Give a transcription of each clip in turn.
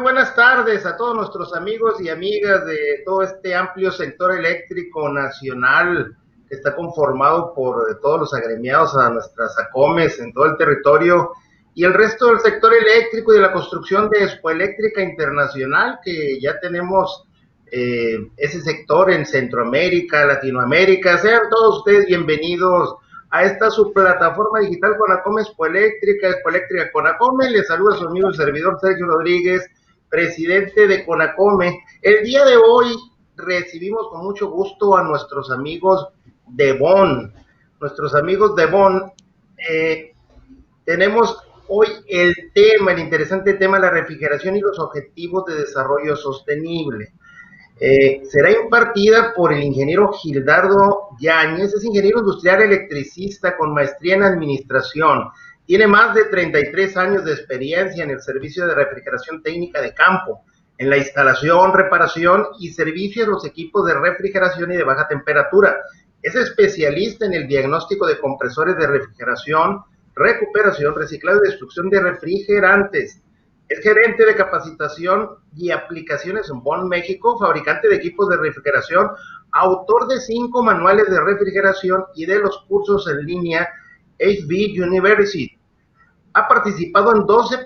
Buenas tardes a todos nuestros amigos y amigas de todo este amplio sector eléctrico nacional que está conformado por todos los agremiados a nuestras ACOMES en todo el territorio y el resto del sector eléctrico y de la construcción de Expoeléctrica Internacional, que ya tenemos ese sector en Centroamérica, Latinoamérica. Sean todos ustedes bienvenidos a esta su plataforma digital Conacome Expoeléctrica Conacome. Les saluda su amigo el servidor Sergio Rodríguez, presidente de Conacome. El día de hoy recibimos con mucho gusto a nuestros amigos de Bonn. Tenemos hoy el interesante tema, la refrigeración y los objetivos de desarrollo sostenible. Será impartida por el ingeniero Gildardo Yáñez. Es ingeniero industrial electricista con maestría en administración. Tiene más de 33 años de experiencia en el servicio de refrigeración técnica de campo, en la instalación, reparación y servicio de los equipos de refrigeración y de baja temperatura. Es especialista en el diagnóstico de compresores de refrigeración, recuperación, reciclado y destrucción de refrigerantes. Es gerente de capacitación y aplicaciones en Bonn, México, fabricante de equipos de refrigeración, autor de 5 manuales de refrigeración y de los cursos en línea HV University. Ha participado en 12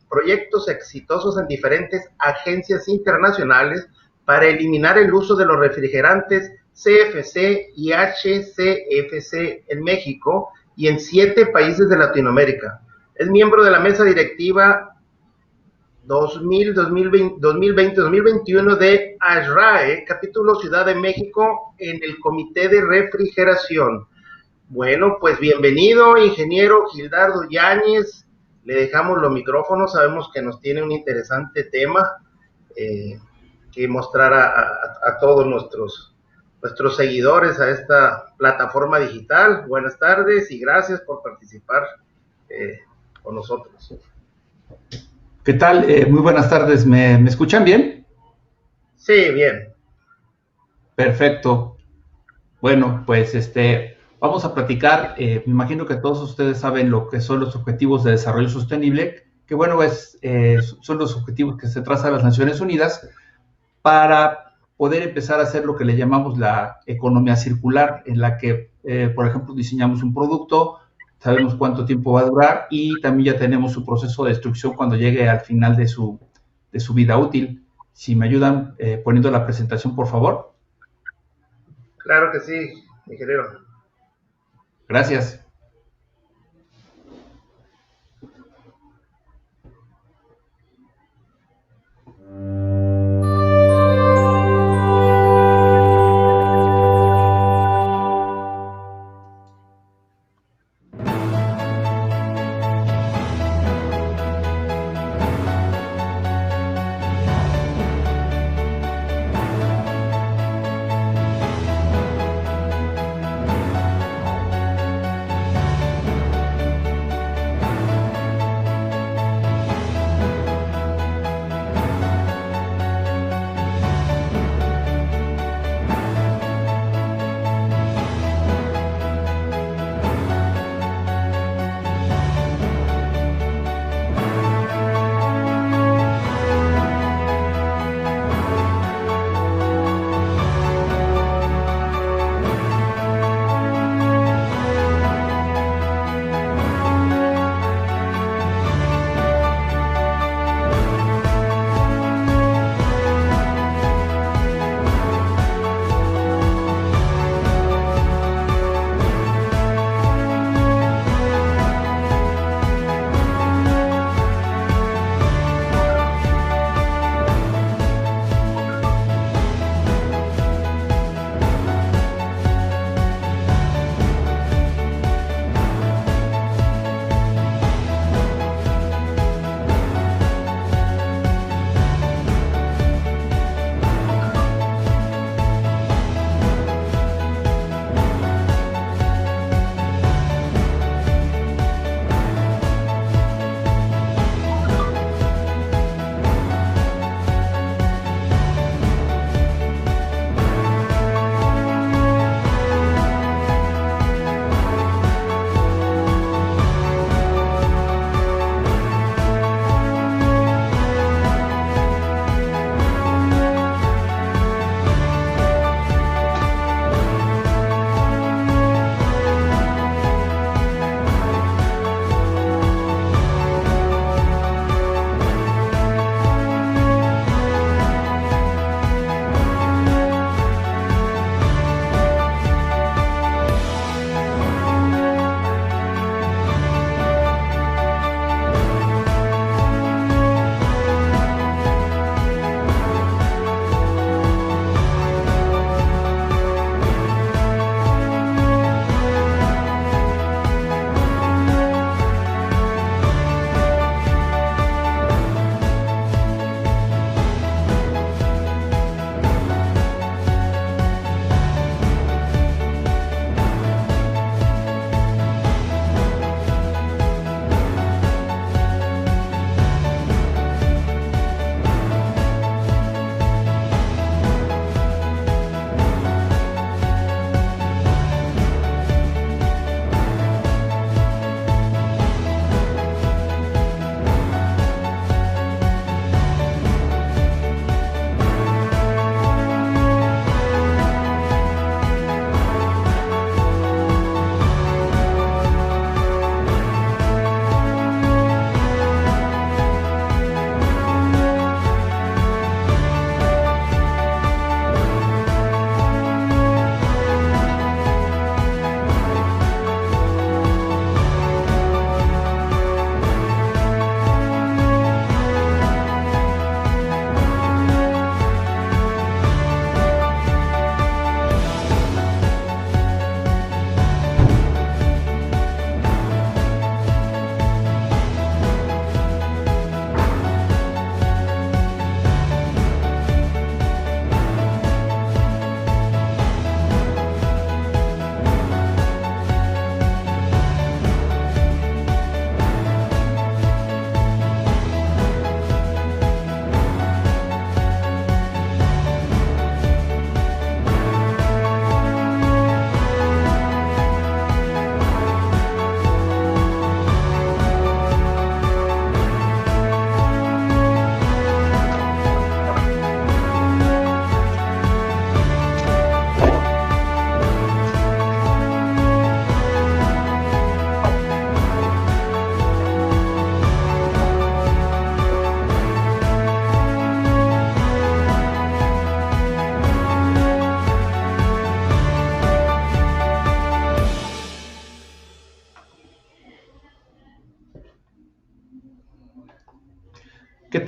proyectos exitosos en diferentes agencias internacionales para eliminar el uso de los refrigerantes CFC y HCFC en México y en 7 países de Latinoamérica. Es miembro de la mesa directiva 2020-2021 de ASRAE, capítulo Ciudad de México, en el Comité de Refrigeración. Bueno, pues bienvenido, ingeniero Gildardo Yáñez. Le dejamos los micrófonos. Sabemos que nos tiene un interesante tema que mostrar a todos nuestros seguidores a esta plataforma digital. Buenas tardes y gracias por participar con nosotros. ¿Qué tal? Muy buenas tardes. ¿Me escuchan bien? Sí, bien. Perfecto. Bueno, pues vamos a platicar. Me imagino que todos ustedes saben lo que son los objetivos de desarrollo sostenible, que bueno, son los objetivos que se trazan las Naciones Unidas para poder empezar a hacer lo que le llamamos la economía circular, en la que, por ejemplo, diseñamos un producto, sabemos cuánto tiempo va a durar y también ya tenemos su proceso de destrucción cuando llegue al final de su vida útil. Si me ayudan poniendo la presentación, por favor. Claro que sí, ingeniero. Gracias.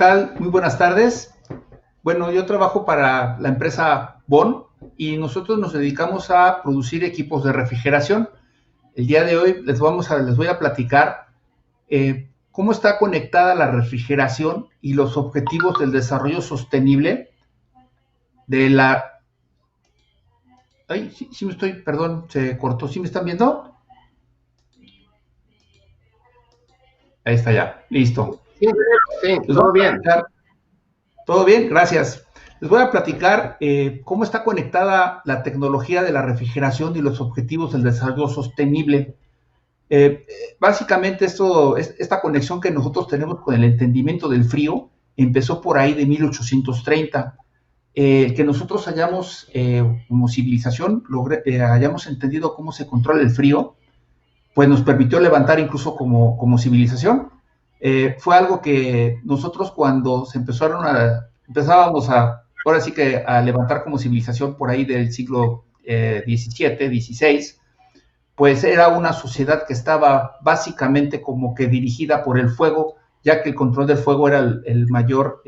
tal? Muy buenas tardes. Bueno, yo trabajo para la empresa Bon y nosotros nos dedicamos a producir equipos de refrigeración. El día de hoy les voy a platicar cómo está conectada la refrigeración y los objetivos del desarrollo sostenible de la... Ay, sí me estoy, perdón, se cortó. ¿Sí me están viendo? Ahí está ya, listo. Sí, todo bien. Todo bien, gracias. Les voy a platicar cómo está conectada la tecnología de la refrigeración y los objetivos del desarrollo sostenible. Básicamente esta conexión que nosotros tenemos con el entendimiento del frío empezó por ahí de 1830. Que nosotros hayamos, como civilización, hayamos entendido cómo se controla el frío, pues nos permitió levantar incluso como civilización. Fue algo que nosotros cuando empezábamos ahora sí que a levantar como civilización por ahí del siglo XVII, XVI, pues era una sociedad que estaba básicamente como que dirigida por el fuego, ya que el control del fuego era el mayor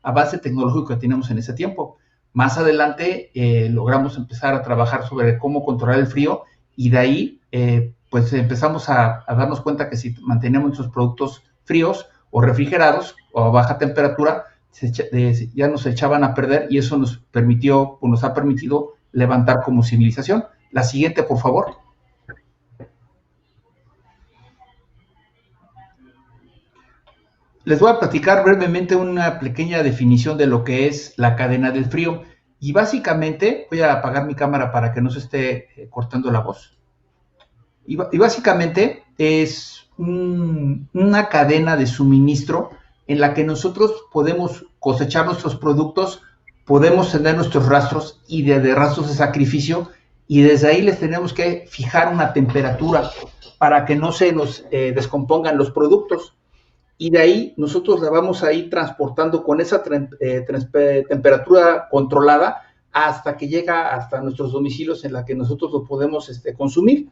avance tecnológico que teníamos en ese tiempo. Más adelante logramos empezar a trabajar sobre cómo controlar el frío y de ahí pues empezamos a darnos cuenta que si manteníamos nuestros productos fríos o refrigerados o a baja temperatura, ya nos echaban a perder y eso nos ha permitido levantar como civilización. La siguiente, por favor. Les voy a platicar brevemente una pequeña definición de lo que es la cadena del frío. Y básicamente, voy a apagar mi cámara para que no se esté cortando la voz. Y básicamente es una cadena de suministro en la que nosotros podemos cosechar nuestros productos, podemos tener nuestros rastros y de rastros de sacrificio, y desde ahí les tenemos que fijar una temperatura para que no se nos descompongan los productos. Y de ahí nosotros la vamos a ir transportando con esa temperatura controlada hasta que llega hasta nuestros domicilios en la que nosotros lo podemos consumir.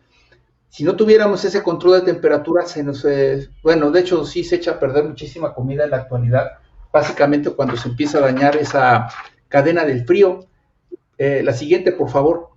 Si no tuviéramos ese control de temperatura, de hecho sí se echa a perder muchísima comida en la actualidad, básicamente cuando se empieza a dañar esa cadena del frío. La siguiente, por favor.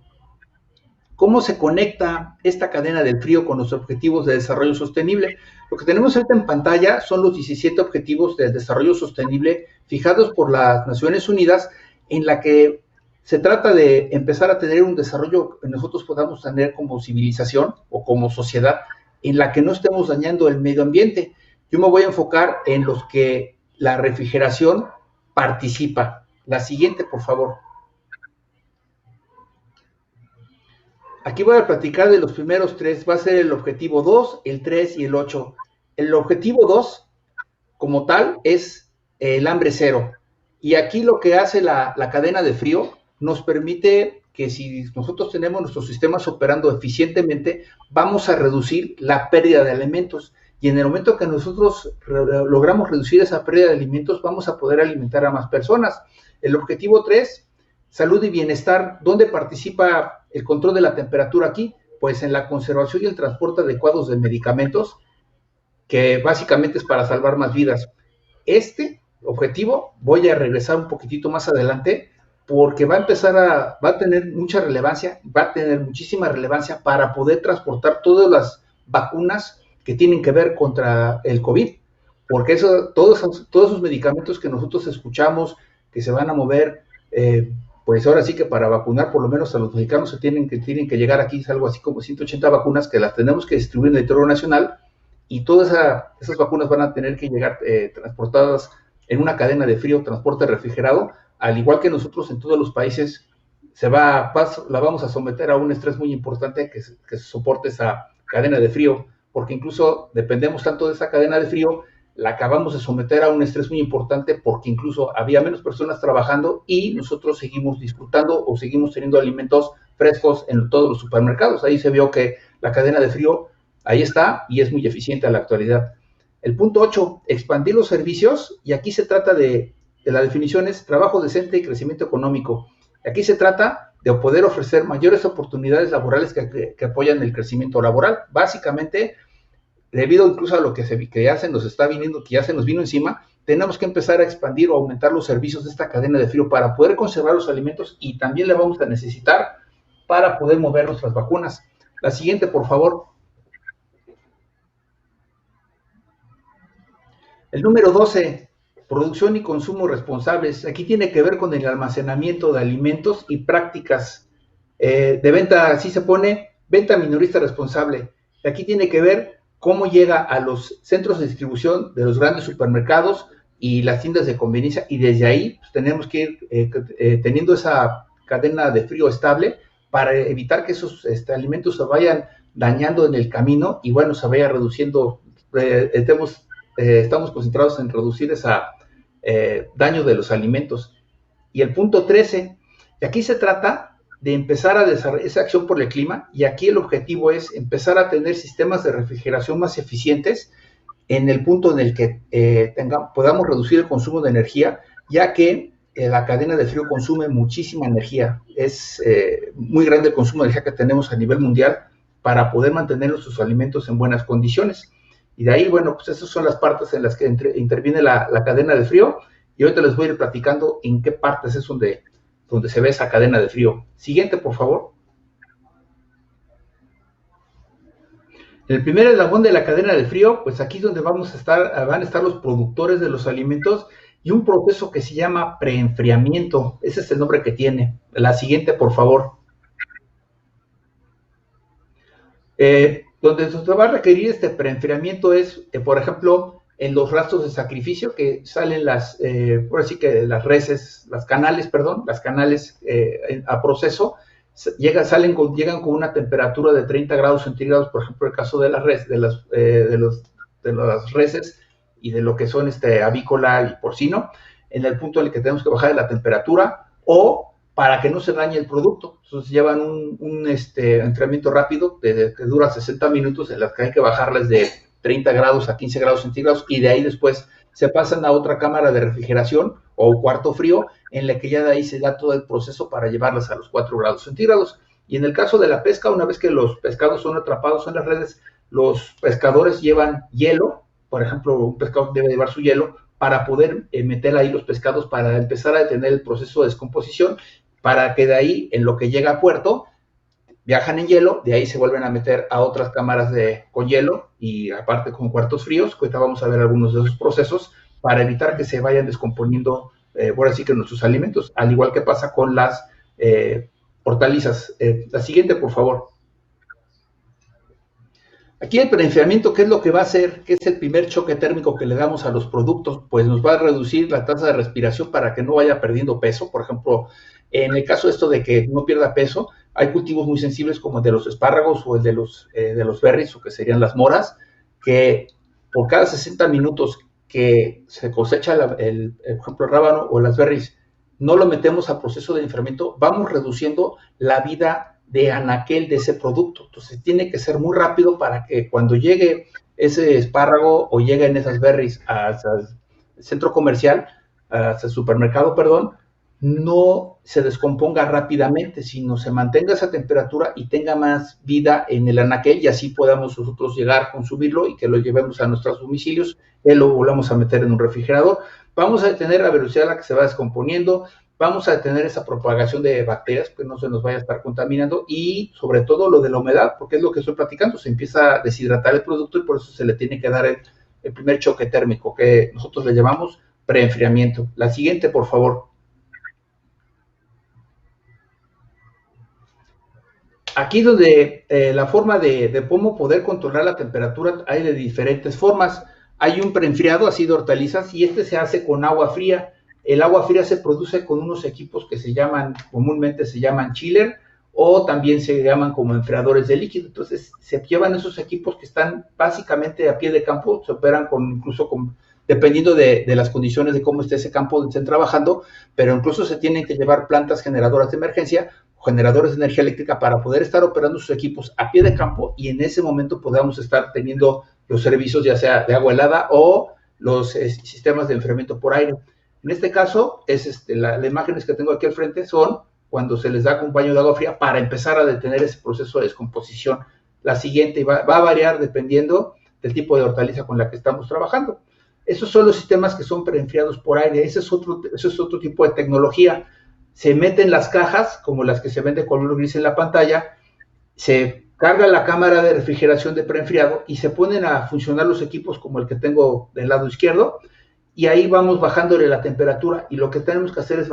¿Cómo se conecta esta cadena del frío con los objetivos de desarrollo sostenible? Lo que tenemos ahorita en pantalla son los 17 objetivos de desarrollo sostenible fijados por las Naciones Unidas, en la que se trata de empezar a tener un desarrollo que nosotros podamos tener como civilización o como sociedad, en la que no estemos dañando el medio ambiente. Yo me voy a enfocar en los que la refrigeración participa. La siguiente, por favor. Aquí voy a platicar de los primeros tres. Va a ser el objetivo 2, el 3 y el 8. El objetivo 2, como tal, es el hambre cero. Y aquí lo que hace la cadena de frío nos permite que si nosotros tenemos nuestros sistemas operando eficientemente, vamos a reducir la pérdida de alimentos. Y en el momento que nosotros logramos reducir esa pérdida de alimentos, vamos a poder alimentar a más personas. El objetivo 3, salud y bienestar. ¿Dónde participa el control de la temperatura aquí? Pues en la conservación y el transporte adecuados de medicamentos, que básicamente es para salvar más vidas. Este objetivo voy a regresar un poquitito más adelante, porque va a tener mucha relevancia, va a tener muchísima relevancia para poder transportar todas las vacunas que tienen que ver contra el COVID, porque todos esos medicamentos que nosotros escuchamos que se van a mover, pues ahora sí que para vacunar por lo menos a los mexicanos tienen que llegar aquí, es algo así como 180 vacunas que las tenemos que distribuir en el territorio nacional, y todas esas vacunas van a tener que llegar transportadas en una cadena de frío, transporte refrigerado, al igual que nosotros en todos los países. La vamos a someter a un estrés muy importante que soporte esa cadena de frío, porque incluso dependemos tanto de esa cadena de frío, la acabamos de someter a un estrés muy importante porque incluso había menos personas trabajando y nosotros seguimos disfrutando o seguimos teniendo alimentos frescos en todos los supermercados. Ahí se vio que la cadena de frío ahí está y es muy eficiente a la actualidad. El punto 8, expandir los servicios, y aquí se trata de la definición es trabajo decente y crecimiento económico. Aquí se trata de poder ofrecer mayores oportunidades laborales que apoyan el crecimiento laboral. Básicamente, debido incluso a lo que ya se nos está viniendo, que ya se nos vino encima, tenemos que empezar a expandir o aumentar los servicios de esta cadena de frío para poder conservar los alimentos y también la vamos a necesitar para poder mover nuestras vacunas. La siguiente, por favor. El número 12, producción y consumo responsables. Aquí tiene que ver con el almacenamiento de alimentos y prácticas de venta, así se pone, venta minorista responsable. Aquí tiene que ver cómo llega a los centros de distribución de los grandes supermercados y las tiendas de conveniencia, y desde ahí pues, tenemos que ir teniendo esa cadena de frío estable para evitar que esos alimentos se vayan dañando en el camino y bueno, se vaya reduciendo. Estamos concentrados en reducir ese daño de los alimentos. Y el punto 13, y aquí se trata de empezar a desarrollar esa acción por el clima, y aquí el objetivo es empezar a tener sistemas de refrigeración más eficientes en el punto en el que podamos reducir el consumo de energía, ya que la cadena de frío consume muchísima energía. Es muy grande el consumo de energía que tenemos a nivel mundial para poder mantener nuestros alimentos en buenas condiciones. Y de ahí, bueno, pues esas son las partes en las que interviene la cadena de frío, y ahorita les voy a ir platicando en qué partes es donde se ve esa cadena de frío. Siguiente, por favor. El primer eslabón de la cadena de frío, pues aquí es donde van a estar los productores de los alimentos y un proceso que se llama preenfriamiento. Ese es el nombre que tiene. La siguiente, por favor. Donde se va a requerir este preenfriamiento es, por ejemplo, en los rastros de sacrificio que salen por así que las reses, las canales a proceso, llegan con una temperatura de 30 grados centígrados, por ejemplo, el caso de las reses y de lo que son avícola y porcino, en el punto en el que tenemos que bajar la temperatura, o para que no se dañe el producto. Entonces llevan un enfriamiento rápido que dura 60 minutos, en las que hay que bajarles de 30 grados a 15 grados centígrados, y de ahí después se pasan a otra cámara de refrigeración o cuarto frío, en la que ya de ahí se da todo el proceso para llevarlas a los 4 grados centígrados. Y en el caso de la pesca, una vez que los pescados son atrapados en las redes, los pescadores llevan hielo. Por ejemplo, un pescador debe llevar su hielo para poder meter ahí los pescados para empezar a detener el proceso de descomposición, para que de ahí, en lo que llega a puerto, viajan en hielo, de ahí se vuelven a meter a otras cámaras con hielo y aparte con cuartos fríos, que ahorita vamos a ver algunos de esos procesos para evitar que se vayan descomponiendo, ahora sí que nuestros alimentos, al igual que pasa con las hortalizas. La siguiente, por favor. Aquí el preenfriamiento, ¿qué es lo que va a hacer? ¿Qué es el primer choque térmico que le damos a los productos? Pues nos va a reducir la tasa de respiración para que no vaya perdiendo peso. Por ejemplo, en el caso de esto de que no pierda peso, hay cultivos muy sensibles como el de los espárragos o el de los berries, o que serían las moras, que por cada 60 minutos que se cosecha, por ejemplo, el rábano o las berries, no lo metemos al proceso de enfriamiento, vamos reduciendo la vida de anaquel de ese producto. Entonces tiene que ser muy rápido para que cuando llegue ese espárrago o lleguen esas berries hasta el centro comercial, hasta el supermercado, perdón, no se descomponga rápidamente, sino se mantenga esa temperatura y tenga más vida en el anaquel, y así podamos nosotros llegar a consumirlo y que lo llevemos a nuestros domicilios y lo volvamos a meter en un refrigerador. Vamos a detener la velocidad a la que se va descomponiendo, vamos a detener esa propagación de bacterias, que no se nos vaya a estar contaminando, y sobre todo lo de la humedad, porque es lo que estoy platicando, se empieza a deshidratar el producto y por eso se le tiene que dar el primer choque térmico, que nosotros le llamamos preenfriamiento. La siguiente, por favor. Aquí donde la forma de cómo poder controlar la temperatura hay de diferentes formas. Hay un preenfriado así de hortalizas, y se hace con agua fría. El agua fría se produce con unos equipos que comúnmente se llaman chiller, o también se llaman como enfriadores de líquido. Entonces se llevan esos equipos que están básicamente a pie de campo, se operan dependiendo de las condiciones de cómo esté ese campo donde estén trabajando, pero incluso se tienen que llevar plantas generadoras de emergencia, generadores de energía eléctrica, para poder estar operando sus equipos a pie de campo, y en ese momento podamos estar teniendo los servicios ya sea de agua helada o los sistemas de enfriamiento por aire. En este caso, las imágenes que tengo aquí al frente son cuando se les da un baño de agua fría para empezar a detener ese proceso de descomposición. La siguiente va a variar dependiendo del tipo de hortaliza con la que estamos trabajando. Esos son los sistemas que son preenfriados por aire. Ese es otro tipo de tecnología. Se meten las cajas, como las que se ven de color gris en la pantalla, se carga la cámara de refrigeración de preenfriado y se ponen a funcionar los equipos como el que tengo del lado izquierdo, y ahí vamos bajándole la temperatura, y lo que tenemos que hacer es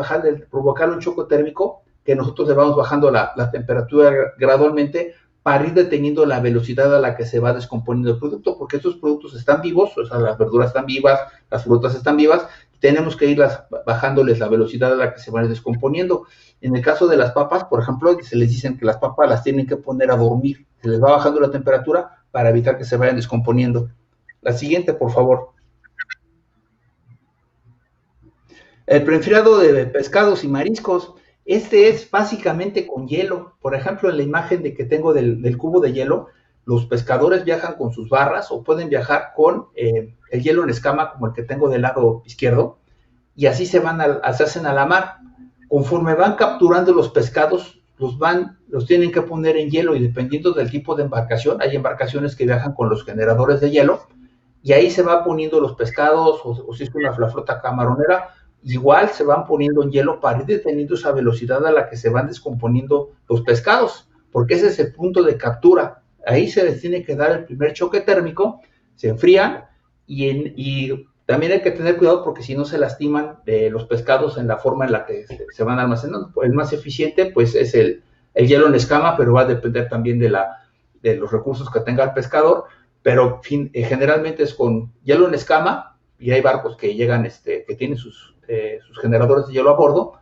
provocar un choque térmico, que nosotros le vamos bajando la temperatura gradualmente para ir deteniendo la velocidad a la que se va descomponiendo el producto, porque estos productos están vivos, o sea, las verduras están vivas, las frutas están vivas, tenemos que irlas bajándoles la velocidad a la que se van descomponiendo. En el caso de las papas, por ejemplo, se les dicen que las papas las tienen que poner a dormir, se les va bajando la temperatura para evitar que se vayan descomponiendo. La siguiente, por favor. El preenfriado de pescados y mariscos. Este es básicamente con hielo. Por ejemplo, en la imagen que tengo del cubo de hielo, los pescadores viajan con sus barras o pueden viajar con el hielo en escama, como el que tengo del lado izquierdo, y así se hacen a la mar. Conforme van capturando los pescados, los tienen que poner en hielo, y dependiendo del tipo de embarcación, hay embarcaciones que viajan con los generadores de hielo, y ahí se va poniendo los pescados, o si es la flota camaronera, igual se van poniendo en hielo para ir deteniendo esa velocidad a la que se van descomponiendo los pescados, porque ese es el punto de captura. Ahí se les tiene que dar el primer choque térmico, se enfrían, y también hay que tener cuidado porque si no se lastiman los pescados en la forma en la que se van almacenando. El más eficiente pues es el hielo en escama, pero va a depender también de los recursos que tenga el pescador, pero generalmente es con hielo en escama, y hay barcos que llegan, que tienen sus generadores de hielo a bordo,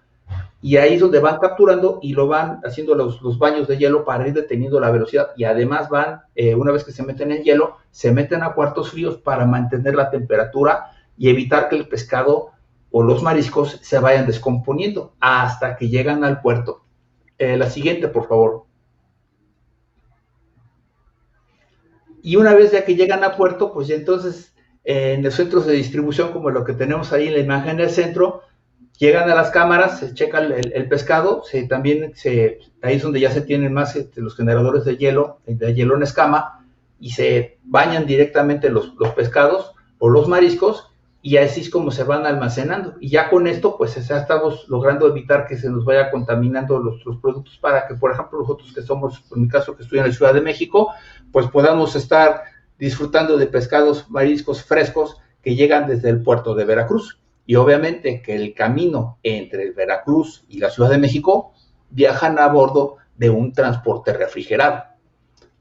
y ahí es donde van capturando y lo van haciendo los baños de hielo para ir deteniendo la velocidad, y además una vez que se meten en hielo, se meten a cuartos fríos para mantener la temperatura y evitar que el pescado o los mariscos se vayan descomponiendo hasta que llegan al puerto. La siguiente, por favor. Y una vez ya que llegan a puerto, pues ya entonces en los centros de distribución, como lo que tenemos ahí en la imagen del centro, llegan a las cámaras, se checa el pescado, ahí es donde ya se tienen más los generadores de hielo en escama, y se bañan directamente los pescados o los mariscos, y así es como se van almacenando. Y ya con esto, pues ya estamos logrando evitar que se nos vaya contaminando los productos, para que, por ejemplo, nosotros que somos, en mi caso, que estoy en la Ciudad de México, pues podamos estar disfrutando de pescados, mariscos frescos que llegan desde el puerto de Veracruz. Y obviamente que el camino entre el Veracruz y la Ciudad de México viajan a bordo de un transporte refrigerado.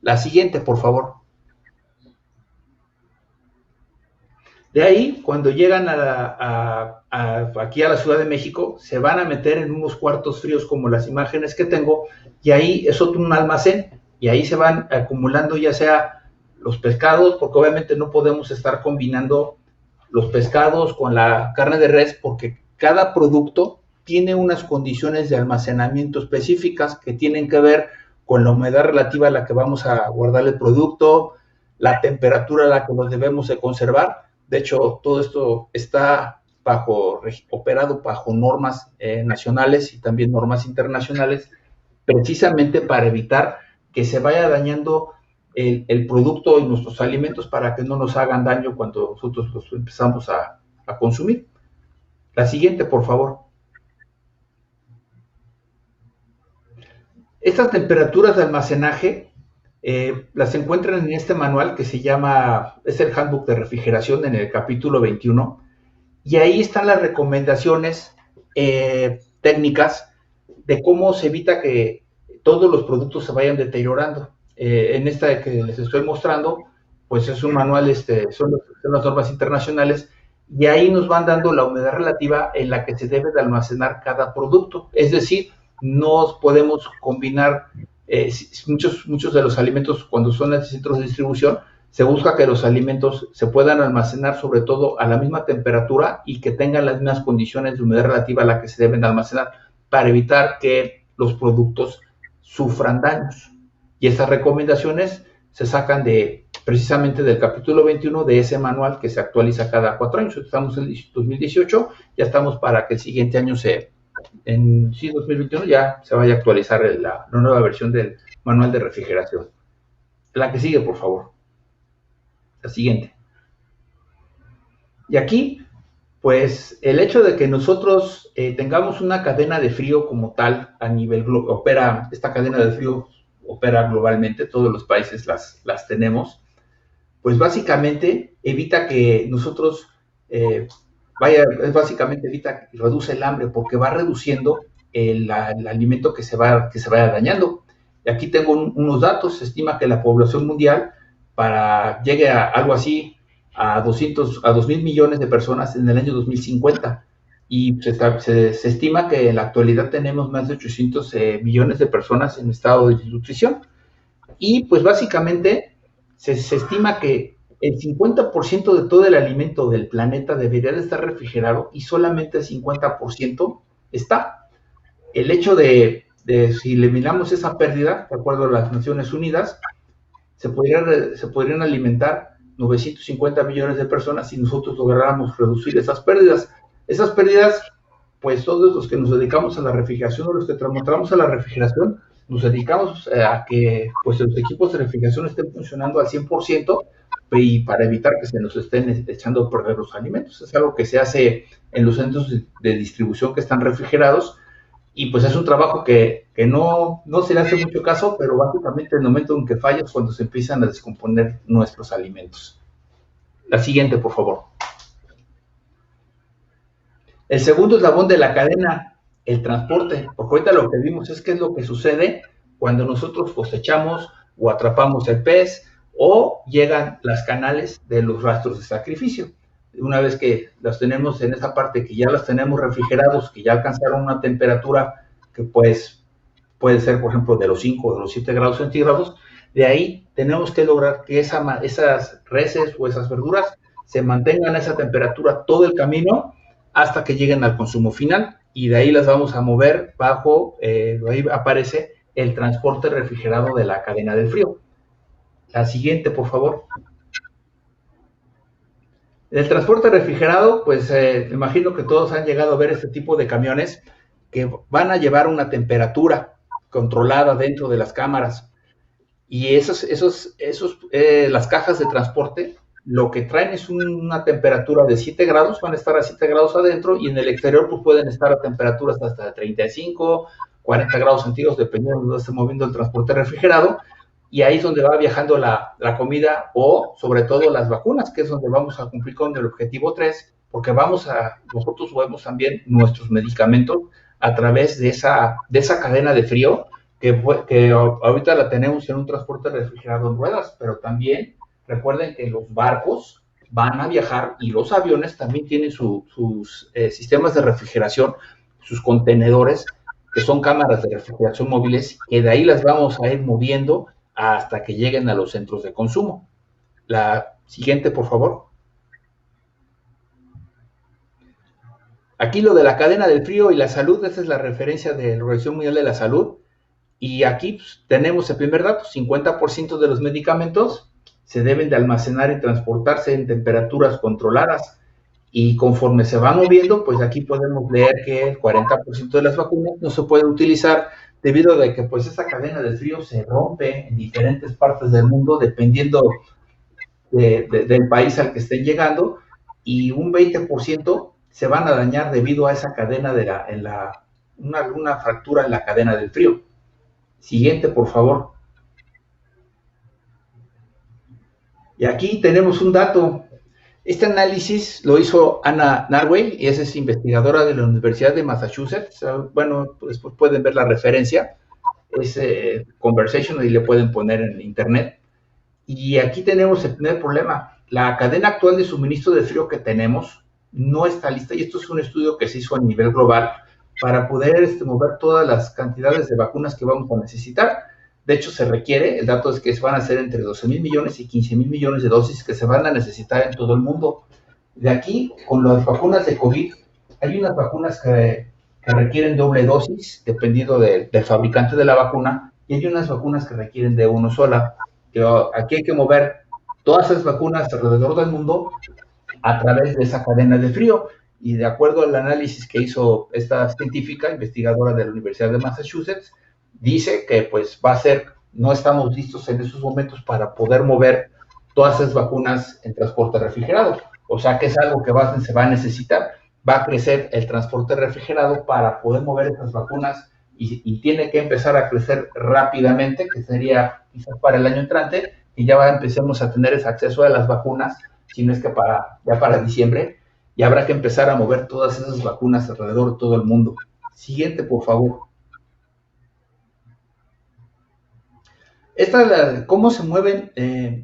La siguiente, por favor. De ahí, cuando llegan aquí a la Ciudad de México, se van a meter en unos cuartos fríos como las imágenes que tengo, y ahí es otro un almacén, y ahí se van acumulando ya sea los pescados, porque obviamente no podemos estar combinando los pescados con la carne de res, porque cada producto tiene unas condiciones de almacenamiento específicas que tienen que ver con la humedad relativa a la que vamos a guardar el producto, la temperatura a la que lo debemos de conservar. De hecho, todo esto está operado bajo normas nacionales y también normas internacionales, precisamente para evitar que se vaya dañando el producto y nuestros alimentos, para que no nos hagan daño cuando nosotros los empezamos a consumir. La siguiente, por favor. Estas temperaturas de almacenaje las encuentran en este manual que es el Handbook de Refrigeración, en el capítulo 21, y ahí están las recomendaciones técnicas de cómo se evita que todos los productos se vayan deteriorando. En esta que les estoy mostrando, pues es un manual, son las normas internacionales, y ahí nos van dando la humedad relativa en la que se debe de almacenar cada producto. Es decir, no podemos combinar muchos de los alimentos. Cuando son en centros de distribución, se busca que los alimentos se puedan almacenar sobre todo a la misma temperatura y que tengan las mismas condiciones de humedad relativa a la que se deben de almacenar, para evitar que los productos sufran daños. Y estas recomendaciones se sacan precisamente del capítulo 21 de ese manual, que se actualiza cada 4 años. Estamos en 2018, ya estamos para que el siguiente año 2021 ya se vaya a actualizar la nueva versión del manual de refrigeración. La que sigue, por favor. La siguiente. Y aquí, pues, el hecho de que nosotros tengamos una cadena de frío como tal a nivel global, esta cadena de frío opera globalmente, todos los países las tenemos, pues básicamente evita que nosotros, básicamente evita, reduce el hambre porque va reduciendo el alimento que se vaya dañando. Y aquí tengo unos datos. Se estima que la población mundial llegue a algo así a 2.000 millones de personas en el año 2050. Y se estima que en la actualidad tenemos más de 800 millones de personas en estado de desnutrición. Y pues básicamente se estima que el 50% de todo el alimento del planeta debería de estar refrigerado y solamente el 50% está. El hecho de si eliminamos esa pérdida, de acuerdo a las Naciones Unidas, se podrían alimentar 950 millones de personas si nosotros lográramos reducir esas pérdidas. Esas pérdidas, pues todos los que nos dedicamos a la refrigeración o los que trabajamos a la refrigeración, nos dedicamos a que pues, los equipos de refrigeración estén funcionando al 100% y para evitar que se nos estén echando a perder los alimentos. Es algo que se hace en los centros de distribución que están refrigerados y pues es un trabajo que no se le hace mucho caso, pero básicamente el momento en que falla es cuando se empiezan a descomponer nuestros alimentos. La siguiente, por favor. El segundo eslabón de la cadena, el transporte, porque ahorita lo que vimos es qué es lo que sucede cuando nosotros cosechamos o atrapamos el pez o llegan las canales de los rastros de sacrificio. Una vez que los tenemos en esa parte, que ya los tenemos refrigerados, que ya alcanzaron una temperatura que pues puede ser, por ejemplo, de los 5 o de los 7 grados centígrados, de ahí tenemos que lograr que esas reses o esas verduras se mantengan a esa temperatura todo el camino hasta que lleguen al consumo final y de ahí las vamos a mover bajo, ahí aparece el transporte refrigerado de la cadena del frío. La siguiente, por favor. El transporte refrigerado, pues me imagino que todos han llegado a ver este tipo de camiones que van a llevar una temperatura controlada dentro de las cámaras y las cajas de transporte lo que traen es una temperatura de 7 grados, van a estar a 7 grados adentro y en el exterior pues pueden estar a temperaturas hasta 35, 40 grados centígrados, dependiendo de dónde esté moviendo el transporte refrigerado, y ahí es donde va viajando la comida o sobre todo las vacunas, que es donde vamos a cumplir con el objetivo 3, porque nosotros movemos también nuestros medicamentos a través de esa cadena de frío, que ahorita la tenemos en un transporte refrigerado en ruedas, pero también recuerden que los barcos van a viajar y los aviones también tienen sus sistemas de refrigeración, sus contenedores, que son cámaras de refrigeración móviles, que de ahí las vamos a ir moviendo hasta que lleguen a los centros de consumo. La siguiente, por favor. Aquí lo de la cadena del frío y la salud, esta es la referencia de la Organización Mundial de la Salud, y aquí pues, tenemos el primer dato, 50% de los medicamentos se deben de almacenar y transportarse en temperaturas controladas y conforme se va moviendo, pues aquí podemos leer que el 40% de las vacunas no se puede utilizar debido a que pues esa cadena de frío se rompe en diferentes partes del mundo dependiendo del país al que estén llegando y un 20% se van a dañar debido a esa cadena una fractura en la cadena del frío. Siguiente, por favor. Y aquí tenemos un dato. Este análisis lo hizo Anna Narway, y esa es investigadora de la Universidad de Massachusetts. Bueno, después pueden ver la referencia. Es Conversation y le pueden poner en internet. Y aquí tenemos el primer problema. La cadena actual de suministro de frío que tenemos no está lista, y esto es un estudio que se hizo a nivel global para poder mover todas las cantidades de vacunas que vamos a necesitar. De hecho, se requiere, el dato es que van a ser entre 12,000 millones y 15,000 millones de dosis que se van a necesitar en todo el mundo. De aquí, con las vacunas de COVID, hay unas vacunas que requieren doble dosis, dependiendo del fabricante de la vacuna, y hay unas vacunas que requieren de una sola. Aquí hay que mover todas esas vacunas alrededor del mundo a través de esa cadena de frío. Y de acuerdo al análisis que hizo esta científica, investigadora de la Universidad de Massachusetts, dice que pues no estamos listos en esos momentos para poder mover todas esas vacunas en transporte refrigerado. o sea que es algo que se va a necesitar. Va a crecer el transporte refrigerado para poder mover estas vacunas y tiene que empezar a crecer rápidamente, que sería quizás para el año entrante, y ya empecemos a tener ese acceso a las vacunas, si no es que ya para diciembre, y habrá que empezar a mover todas esas vacunas alrededor de todo el mundo. Siguiente, por favor. ¿Cómo se mueven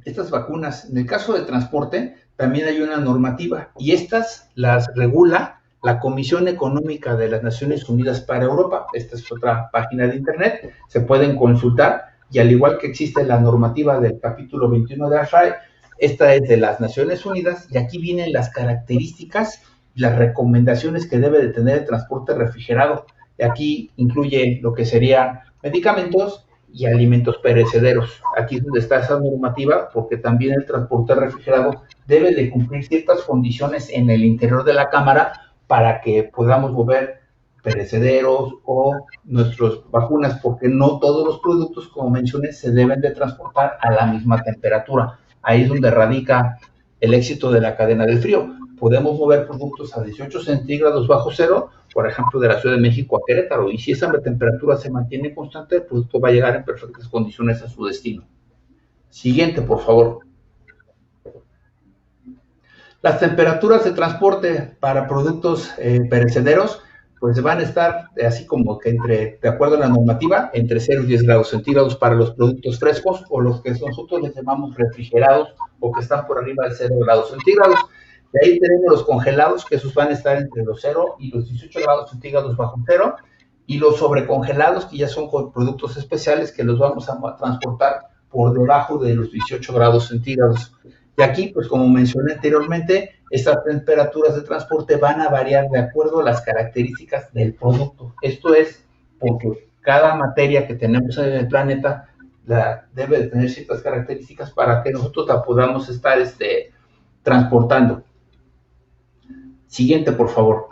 estas vacunas? En el caso de transporte, también hay una normativa y estas las regula la Comisión Económica de las Naciones Unidas para Europa. Esta es otra página de internet, se pueden consultar y al igual que existe la normativa del capítulo 21 de ASHRAE, esta es de las Naciones Unidas y aquí vienen las características y las recomendaciones que debe de tener el transporte refrigerado. Aquí incluye lo que serían medicamentos y alimentos perecederos. Aquí es donde está esa normativa, porque también el transporte refrigerado debe de cumplir ciertas condiciones en el interior de la cámara para que podamos mover perecederos o nuestras vacunas, porque no todos los productos, como mencioné, se deben de transportar a la misma temperatura. Ahí es donde radica el éxito de la cadena del frío. Podemos mover productos a 18 centígrados bajo cero, por ejemplo, de la Ciudad de México a Querétaro, y si esa temperatura se mantiene constante, el producto va a llegar en perfectas condiciones a su destino. Siguiente, por favor. Las temperaturas de transporte para productos perecederos, pues van a estar así como que de acuerdo a la normativa, entre 0 y 10 grados centígrados para los productos frescos o los que nosotros les llamamos refrigerados o que están por arriba de 0 grados centígrados. De ahí tenemos los congelados, que esos van a estar entre los 0 y los 18 grados centígrados bajo cero, y los sobrecongelados, que ya son con productos especiales que los vamos a transportar por debajo de los 18 grados centígrados. Y aquí, pues como mencioné anteriormente, estas temperaturas de transporte van a variar de acuerdo a las características del producto. Esto es porque cada materia que tenemos en el planeta debe de tener ciertas características para que nosotros la podamos estar transportando. Siguiente, por favor.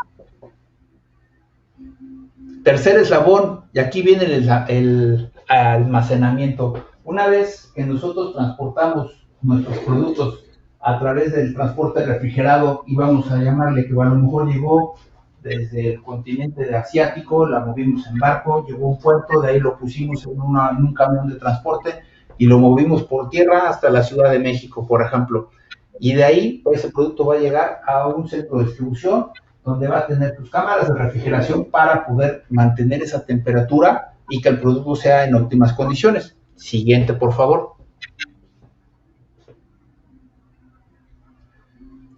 Tercer eslabón, y aquí viene el almacenamiento. Una vez que nosotros transportamos nuestros productos a través del transporte refrigerado, y vamos a llamarle que a lo mejor llegó desde el continente asiático, la movimos en barco, llegó a un puerto, de ahí lo pusimos en un camión de transporte y lo movimos por tierra hasta la Ciudad de México, por ejemplo. Y de ahí, pues, ese producto va a llegar a un centro de distribución donde va a tener tus cámaras de refrigeración para poder mantener esa temperatura y que el producto sea en óptimas condiciones. Siguiente, por favor.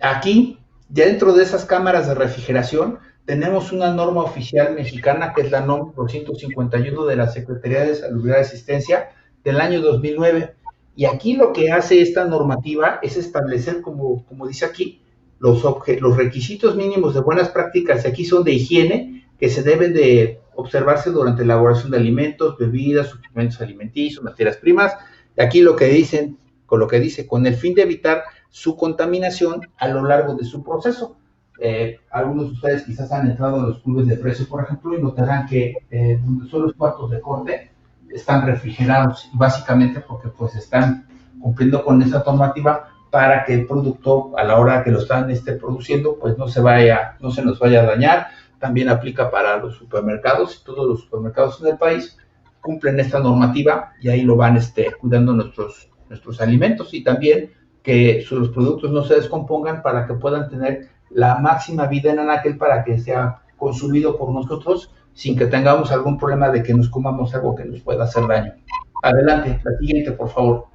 Aquí, dentro de esas cámaras de refrigeración, tenemos una norma oficial mexicana que es la NOM 251 de la Secretaría de Salubridad y Asistencia del año 2009. Y aquí lo que hace esta normativa es establecer, como dice aquí, los requisitos mínimos de buenas prácticas, y aquí son de higiene, que se deben de observarse durante la elaboración de alimentos, bebidas, suplementos alimenticios, materias primas. Y aquí lo que dice, con el fin de evitar su contaminación a lo largo de su proceso. Algunos de ustedes quizás han entrado a los clubes de precio, por ejemplo, y notarán que donde son los cuartos de corte están refrigerados, y básicamente porque pues están cumpliendo con esa normativa para que el producto, a la hora que lo están produciendo, pues no se nos vaya a dañar. También aplica para los supermercados, y todos los supermercados en el país cumplen esta normativa y ahí lo van cuidando nuestros alimentos, y también que los productos no se descompongan para que puedan tener la máxima vida en anaquel para que sea consumido por nosotros sin que tengamos algún problema de que nos comamos algo que nos pueda hacer daño. Adelante, la siguiente, por favor.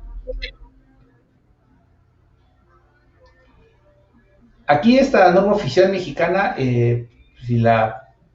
Aquí esta norma oficial mexicana,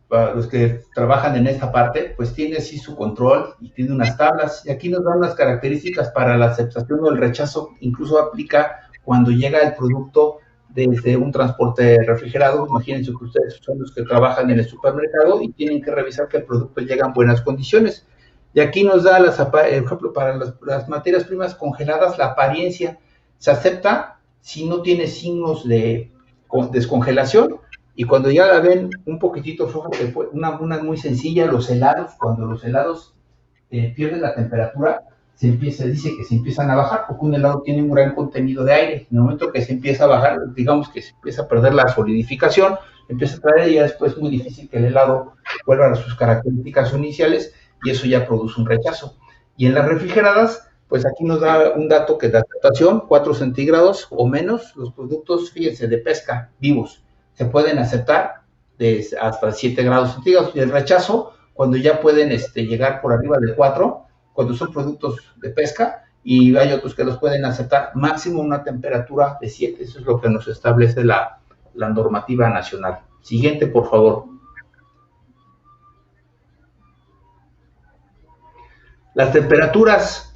los que trabajan en esta parte, pues tiene así su control y tiene unas tablas, y aquí nos dan unas características para la aceptación o el rechazo. Incluso aplica cuando llega el producto desde un transporte refrigerado. Imagínense que ustedes son los que trabajan en el supermercado y tienen que revisar que el producto llegue en buenas condiciones. Y aquí nos da, por ejemplo, para las materias primas congeladas, la apariencia se acepta si no tiene signos de descongelación, y cuando ya la ven un poquitito floja, una muy sencilla, los helados, cuando los helados pierden la temperatura, dice que se empiezan a bajar porque un helado tiene un gran contenido de aire. En el momento que se empieza a bajar, digamos que se empieza a perder la solidificación, empieza a traer y ya después es muy difícil que el helado vuelva a sus características iniciales y eso ya produce un rechazo. Y en las refrigeradas, pues aquí nos da un dato que de aceptación, 4 centígrados o menos, los productos, fíjense, de pesca vivos, se pueden aceptar hasta 7 grados centígrados y el rechazo, cuando ya pueden llegar por arriba de 4, cuando son productos de pesca, y hay otros que los pueden aceptar máximo una temperatura de 7. Eso es lo que nos establece la normativa nacional. Siguiente, por favor. Las temperaturas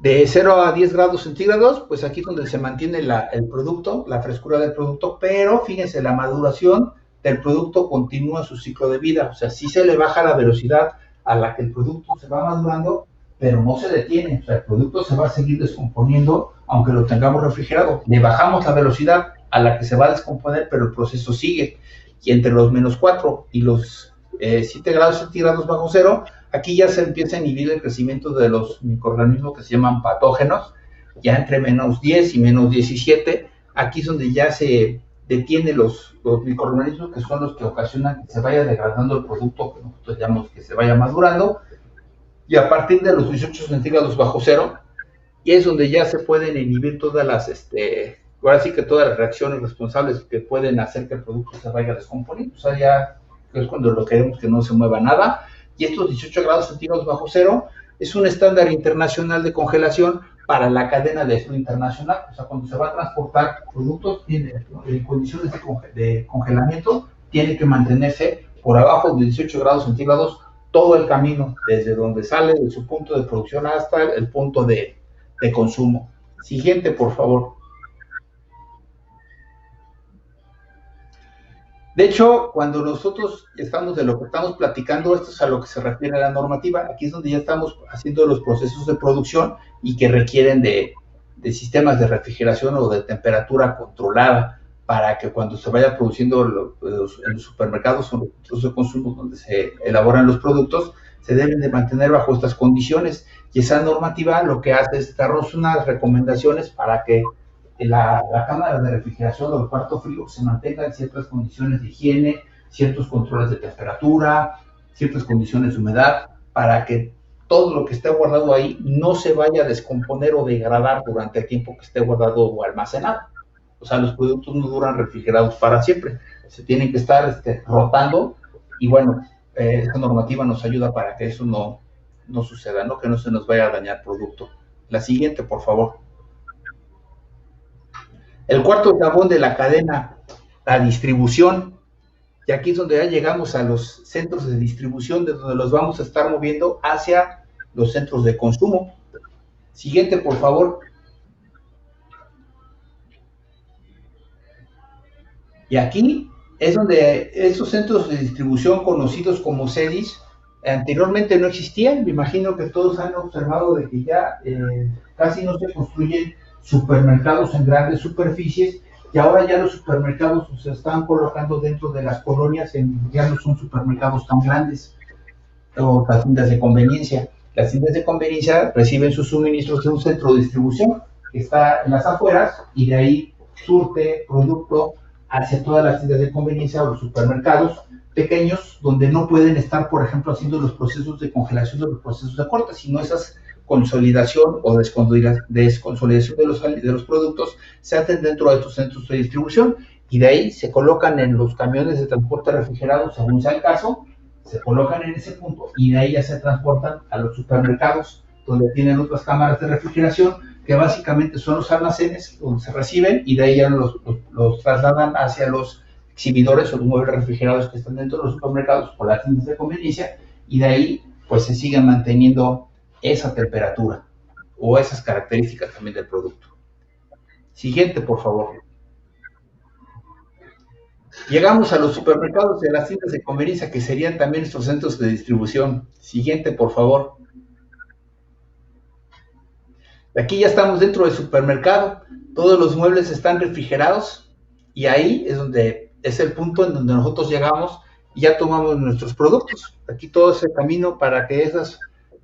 de 0 a 10 grados centígrados, pues aquí es donde se mantiene el producto, la frescura del producto, pero fíjense, la maduración del producto continúa su ciclo de vida, o sea, sí se le baja la velocidad a la que el producto se va madurando, pero no se detiene, o sea, el producto se va a seguir descomponiendo aunque lo tengamos refrigerado. Le bajamos la velocidad a la que se va a descomponer, pero el proceso sigue. Y entre los menos 4 y los 7 grados centígrados bajo cero, aquí ya se empieza a inhibir el crecimiento de los microorganismos que se llaman patógenos. Ya entre menos 10 y menos 17, aquí es donde ya se detienen los microorganismos que son los que ocasionan que se vaya degradando el producto, que nosotros llamamos que se vaya madurando. Y a partir de los 18 centígrados bajo cero, y es donde ya se pueden inhibir todas las, ahora sí que todas las reacciones responsables que pueden hacer que el producto se vaya descomponiendo. O sea, ya es cuando lo queremos que no se mueva nada. Y estos 18 grados centígrados bajo cero es un estándar internacional de congelación para la cadena de frío internacional. O sea, cuando se va a transportar productos en condiciones de congelamiento, tiene que mantenerse por abajo de 18 grados centígrados todo el camino, desde donde sale de su punto de producción hasta el punto de consumo. Siguiente, por favor. De hecho, cuando nosotros estamos de lo que estamos platicando, esto es a lo que se refiere a la normativa. Aquí es donde ya estamos haciendo los procesos de producción y que requieren de sistemas de refrigeración o de temperatura controlada para que cuando se vaya produciendo en los supermercados o en los centros de consumo donde se elaboran los productos, se deben de mantener bajo estas condiciones. Y esa normativa lo que hace es darnos unas recomendaciones para que la cámara de refrigeración o el cuarto frío se mantenga en ciertas condiciones de higiene, ciertos controles de temperatura, ciertas condiciones de humedad, para que todo lo que esté guardado ahí no se vaya a descomponer o degradar durante el tiempo que esté guardado o almacenado. O sea, los productos no duran refrigerados para siempre, se tienen que estar rotando y bueno, esta normativa nos ayuda para que eso no suceda, ¿no? Que no se nos vaya a dañar el producto. La siguiente, por favor. El cuarto eslabón de la cadena, la distribución, y aquí es donde ya llegamos a los centros de distribución, de donde los vamos a estar moviendo hacia los centros de consumo. Siguiente, por favor. Y aquí es donde esos centros de distribución conocidos como CEDIs anteriormente no existían. Me imagino que todos han observado de que ya casi no se construyen supermercados en grandes superficies y ahora ya los supermercados se están colocando dentro de las colonias, ya no son supermercados tan grandes o las tiendas de conveniencia. Las tiendas de conveniencia reciben sus suministros de un centro de distribución que está en las afueras y de ahí surte producto hacia todas las tiendas de conveniencia o los supermercados pequeños donde no pueden estar, por ejemplo, haciendo los procesos de congelación o los procesos de corte, sino esas consolidación o desconsolidación de los productos se hacen dentro de estos centros de distribución y de ahí se colocan en los camiones de transporte refrigerado, según sea el caso, se colocan en ese punto y de ahí ya se transportan a los supermercados donde tienen otras cámaras de refrigeración que básicamente son los almacenes donde se reciben y de ahí ya los trasladan hacia los exhibidores o los muebles refrigerados que están dentro de los supermercados o las tiendas de conveniencia y de ahí pues se siguen manteniendo esa temperatura o esas características también del producto. Siguiente, por favor. Llegamos a los supermercados de las tiendas de conveniencia, que serían también estos centros de distribución. Siguiente, por favor. Aquí ya estamos dentro del supermercado. Todos los muebles están refrigerados y ahí es donde es el punto en donde nosotros llegamos y ya tomamos nuestros productos. Aquí todo ese camino para que esas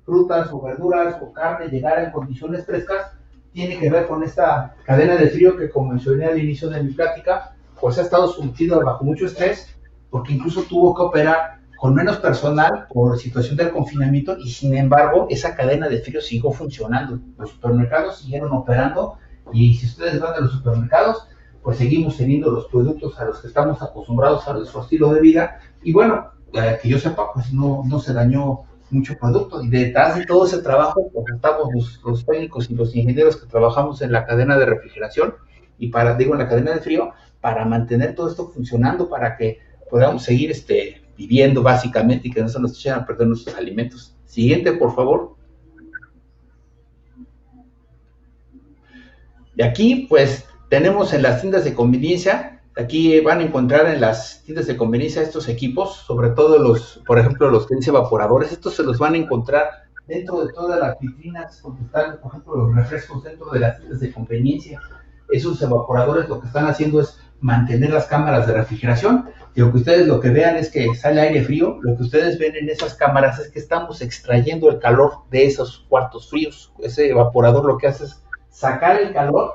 frutas o verduras o carne llegara en condiciones frescas, tiene que ver con esta cadena de frío que, como mencioné al inicio de mi plática, pues ha estado sometida bajo mucho estrés, porque incluso tuvo que operar con menos personal por situación del confinamiento, y sin embargo esa cadena de frío siguió funcionando. Los supermercados siguieron operando, y si ustedes van a los supermercados, pues seguimos teniendo los productos a los que estamos acostumbrados a nuestro estilo de vida. Y bueno, que yo sepa, pues no se dañó mucho producto, y detrás de todo ese trabajo pues estamos los técnicos y los ingenieros que trabajamos en la cadena de refrigeración y en la cadena de frío, para mantener todo esto funcionando, para que podamos seguir viviendo básicamente y que no se nos echen a perder nuestros alimentos. Siguiente, por favor. De aquí, pues, tenemos en las tiendas de conveniencia, aquí van a encontrar en las tiendas de conveniencia estos equipos, sobre todo por ejemplo, los que dice evaporadores. Estos se los van a encontrar dentro de todas las vitrinas, porque están, por ejemplo, los refrescos dentro de las tiendas de conveniencia. Esos evaporadores lo que están haciendo es mantener las cámaras de refrigeración, y aunque ustedes lo que vean es que sale aire frío, lo que ustedes ven en esas cámaras es que estamos extrayendo el calor de esos cuartos fríos. Ese evaporador lo que hace es sacar el calor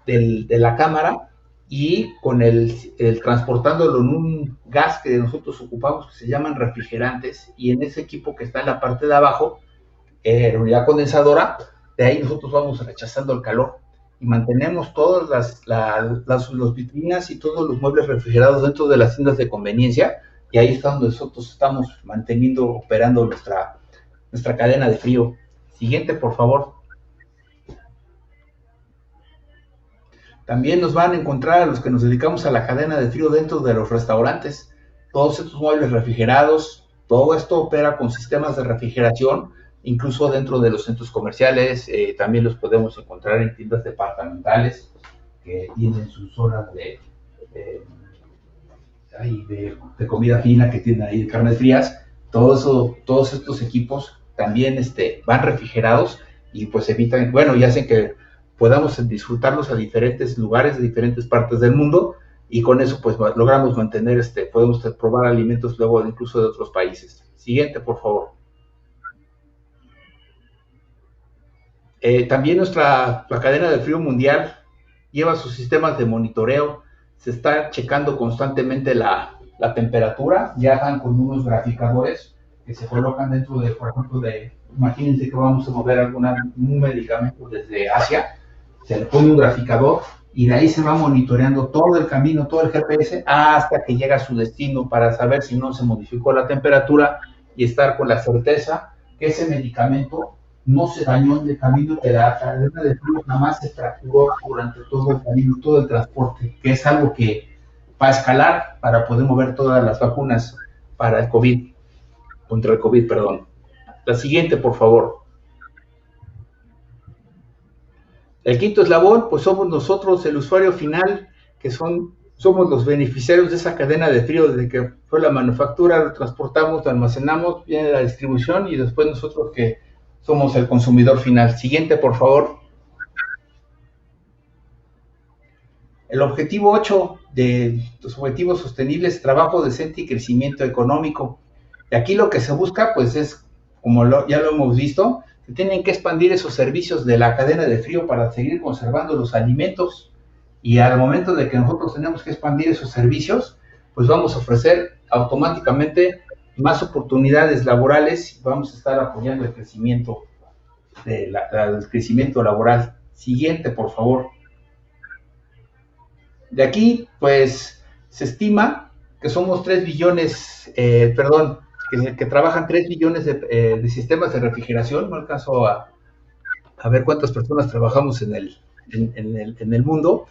de la cámara, y con el transportándolo en un gas que nosotros ocupamos, que se llaman refrigerantes, y en ese equipo que está en la parte de abajo, la unidad condensadora, de ahí nosotros vamos rechazando el calor y mantenemos todas las vitrinas y todos los muebles refrigerados dentro de las tiendas de conveniencia, y ahí está donde nosotros estamos manteniendo, operando nuestra cadena de frío. Siguiente, por favor. También nos van a encontrar a los que nos dedicamos a la cadena de frío dentro de los restaurantes. Todos estos muebles refrigerados, todo esto opera con sistemas de refrigeración, incluso dentro de los centros comerciales. También los podemos encontrar en tiendas departamentales que tienen sus zonas de comida fina, que tienen ahí de carnes frías. Todos estos equipos también van refrigerados, y pues evitan, bueno, y hacen que podamos disfrutarlos a diferentes lugares de diferentes partes del mundo, y con eso pues logramos mantener, podemos probar alimentos luego incluso de otros países. Siguiente, por favor. También la cadena de frío mundial lleva sus sistemas de monitoreo. Se está checando constantemente la temperatura. Ya están con unos graficadores que se colocan dentro de, por ejemplo, imagínense que vamos a mover un medicamento desde Asia, se le pone un graficador, y de ahí se va monitoreando todo el camino, todo el GPS, hasta que llega a su destino, para saber si no se modificó la temperatura, y estar con la certeza que ese medicamento no se dañó en el camino, que la cadena de frío nada más se fracturó durante todo el camino, todo el transporte, que es algo que va a escalar para poder mover todas las vacunas para el COVID, contra el COVID, perdón. La siguiente, por favor. El quinto eslabón, pues somos nosotros, el usuario final, que somos los beneficiarios de esa cadena de frío, desde que fue la manufactura, lo transportamos, lo almacenamos, viene la distribución, y después nosotros que somos el consumidor final. Siguiente, por favor. El objetivo 8 de los objetivos sostenibles, trabajo decente y crecimiento económico. Y aquí lo que se busca, pues es, como ya lo hemos visto, que tienen que expandir esos servicios de la cadena de frío para seguir conservando los alimentos, y al momento de que nosotros tenemos que expandir esos servicios, pues vamos a ofrecer automáticamente más oportunidades laborales, y vamos a estar apoyando el crecimiento laboral. Siguiente, por favor. De aquí, pues, se estima que somos 3 billones, que trabajan 3 billones de sistemas de refrigeración. No alcanzo a ver cuántas personas trabajamos en el mundo.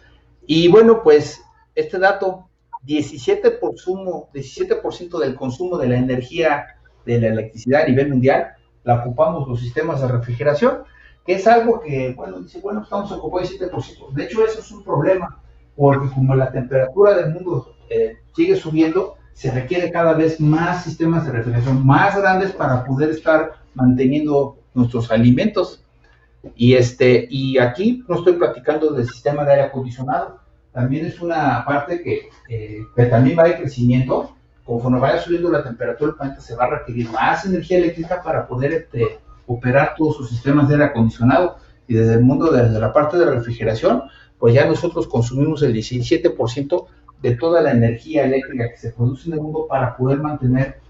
Y bueno, pues este dato, 17% del consumo de la energía de la electricidad a nivel mundial la ocupamos los sistemas de refrigeración, que es algo que, estamos ocupando el 7%. De hecho, eso es un problema, porque como la temperatura del mundo sigue subiendo, se requiere cada vez más sistemas de refrigeración más grandes para poder estar manteniendo nuestros alimentos. Y aquí no estoy platicando del sistema de aire acondicionado, también es una parte que también va de crecimiento. Conforme vaya subiendo la temperatura del planeta, se va a requerir más energía eléctrica para poder operar todos sus sistemas de aire acondicionado. Y desde el mundo, desde la parte de refrigeración, pues ya nosotros consumimos el 17% de toda la energía eléctrica que se produce en el mundo para poder mantener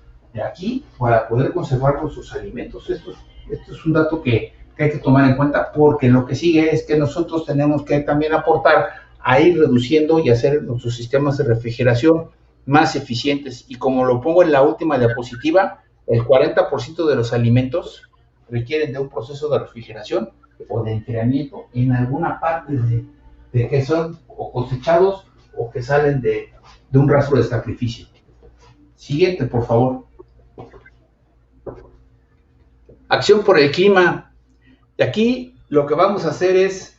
aquí, para poder conservar nuestros alimentos. Esto es un dato que hay que tomar en cuenta, porque lo que sigue es que nosotros tenemos que también aportar a ir reduciendo y hacer nuestros sistemas de refrigeración más eficientes. Y como lo pongo en la última diapositiva, el 40% de los alimentos requieren de un proceso de refrigeración o de enfriamiento en alguna parte de que son o cosechados o que salen de un rastro de sacrificio. Siguiente, por favor. Acción por el clima. Y aquí lo que vamos a hacer es,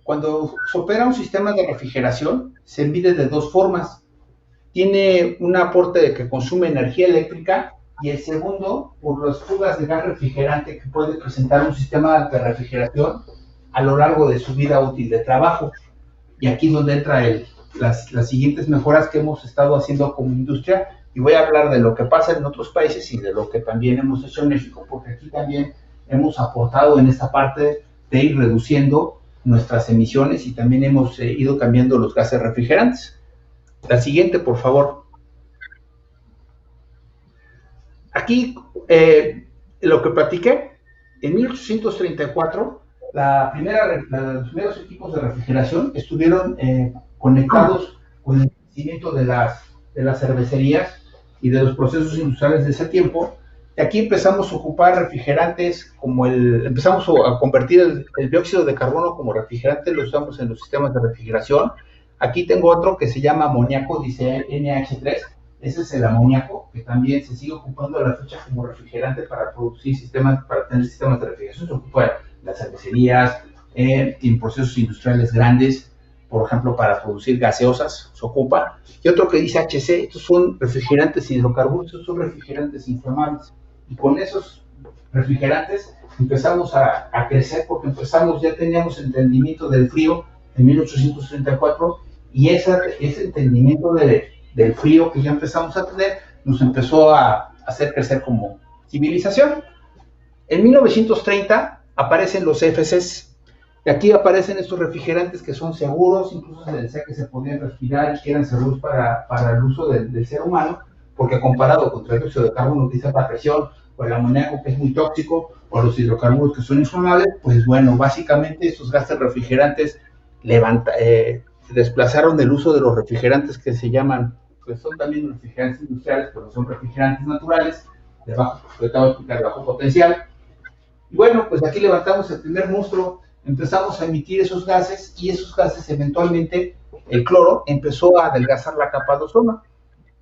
cuando se opera un sistema de refrigeración, se mide de dos formas. Tiene un aporte de que consume energía eléctrica, y el segundo, por las fugas de gas refrigerante que puede presentar un sistema de refrigeración a lo largo de su vida útil de trabajo. Y aquí es donde entran las siguientes mejoras que hemos estado haciendo como industria, y voy a hablar de lo que pasa en otros países y de lo que también hemos hecho en México, porque aquí también hemos aportado en esta parte de ir reduciendo nuestras emisiones y también hemos ido cambiando los gases refrigerantes. La siguiente, por favor. Aquí, lo que platiqué, en 1834, los primeros equipos de refrigeración estuvieron conectados con el crecimiento de las cervecerías y de los procesos industriales de ese tiempo. Y aquí empezamos a ocupar refrigerantes empezamos a convertir el dióxido de carbono como refrigerante, lo usamos en los sistemas de refrigeración. Aquí tengo otro que se llama amoníaco, dice NH3. Ese es el amoníaco, que también se sigue ocupando a la fecha como refrigerante para tener sistemas de refrigeración. Se ocupa en las cervecerías, en procesos industriales grandes, por ejemplo, para producir gaseosas, se ocupa. Y otro que dice HC, estos son refrigerantes hidrocarburos, estos son refrigerantes inflamables. Y con esos refrigerantes empezamos a crecer, porque ya teníamos entendimiento del frío en 1834, y ese entendimiento del frío que ya empezamos a tener nos empezó a hacer crecer como civilización. En 1930 aparecen los CFCs, y aquí aparecen estos refrigerantes que son seguros, incluso se decía que se podían respirar y que eran seguros para el uso del ser humano, porque comparado contra el dióxido de carbono que dice la presión, o el amoníaco que es muy tóxico, o los hidrocarburos que son inflamables, pues bueno, básicamente estos gases refrigerantes desplazaron el uso de los refrigerantes que se llaman, pues son también refrigerantes industriales, pero son refrigerantes naturales, de bajo potencial. Y bueno, pues aquí levantamos el primer monstruo, empezamos a emitir esos gases, y esos gases eventualmente, el cloro, empezó a adelgazar la capa de ozono.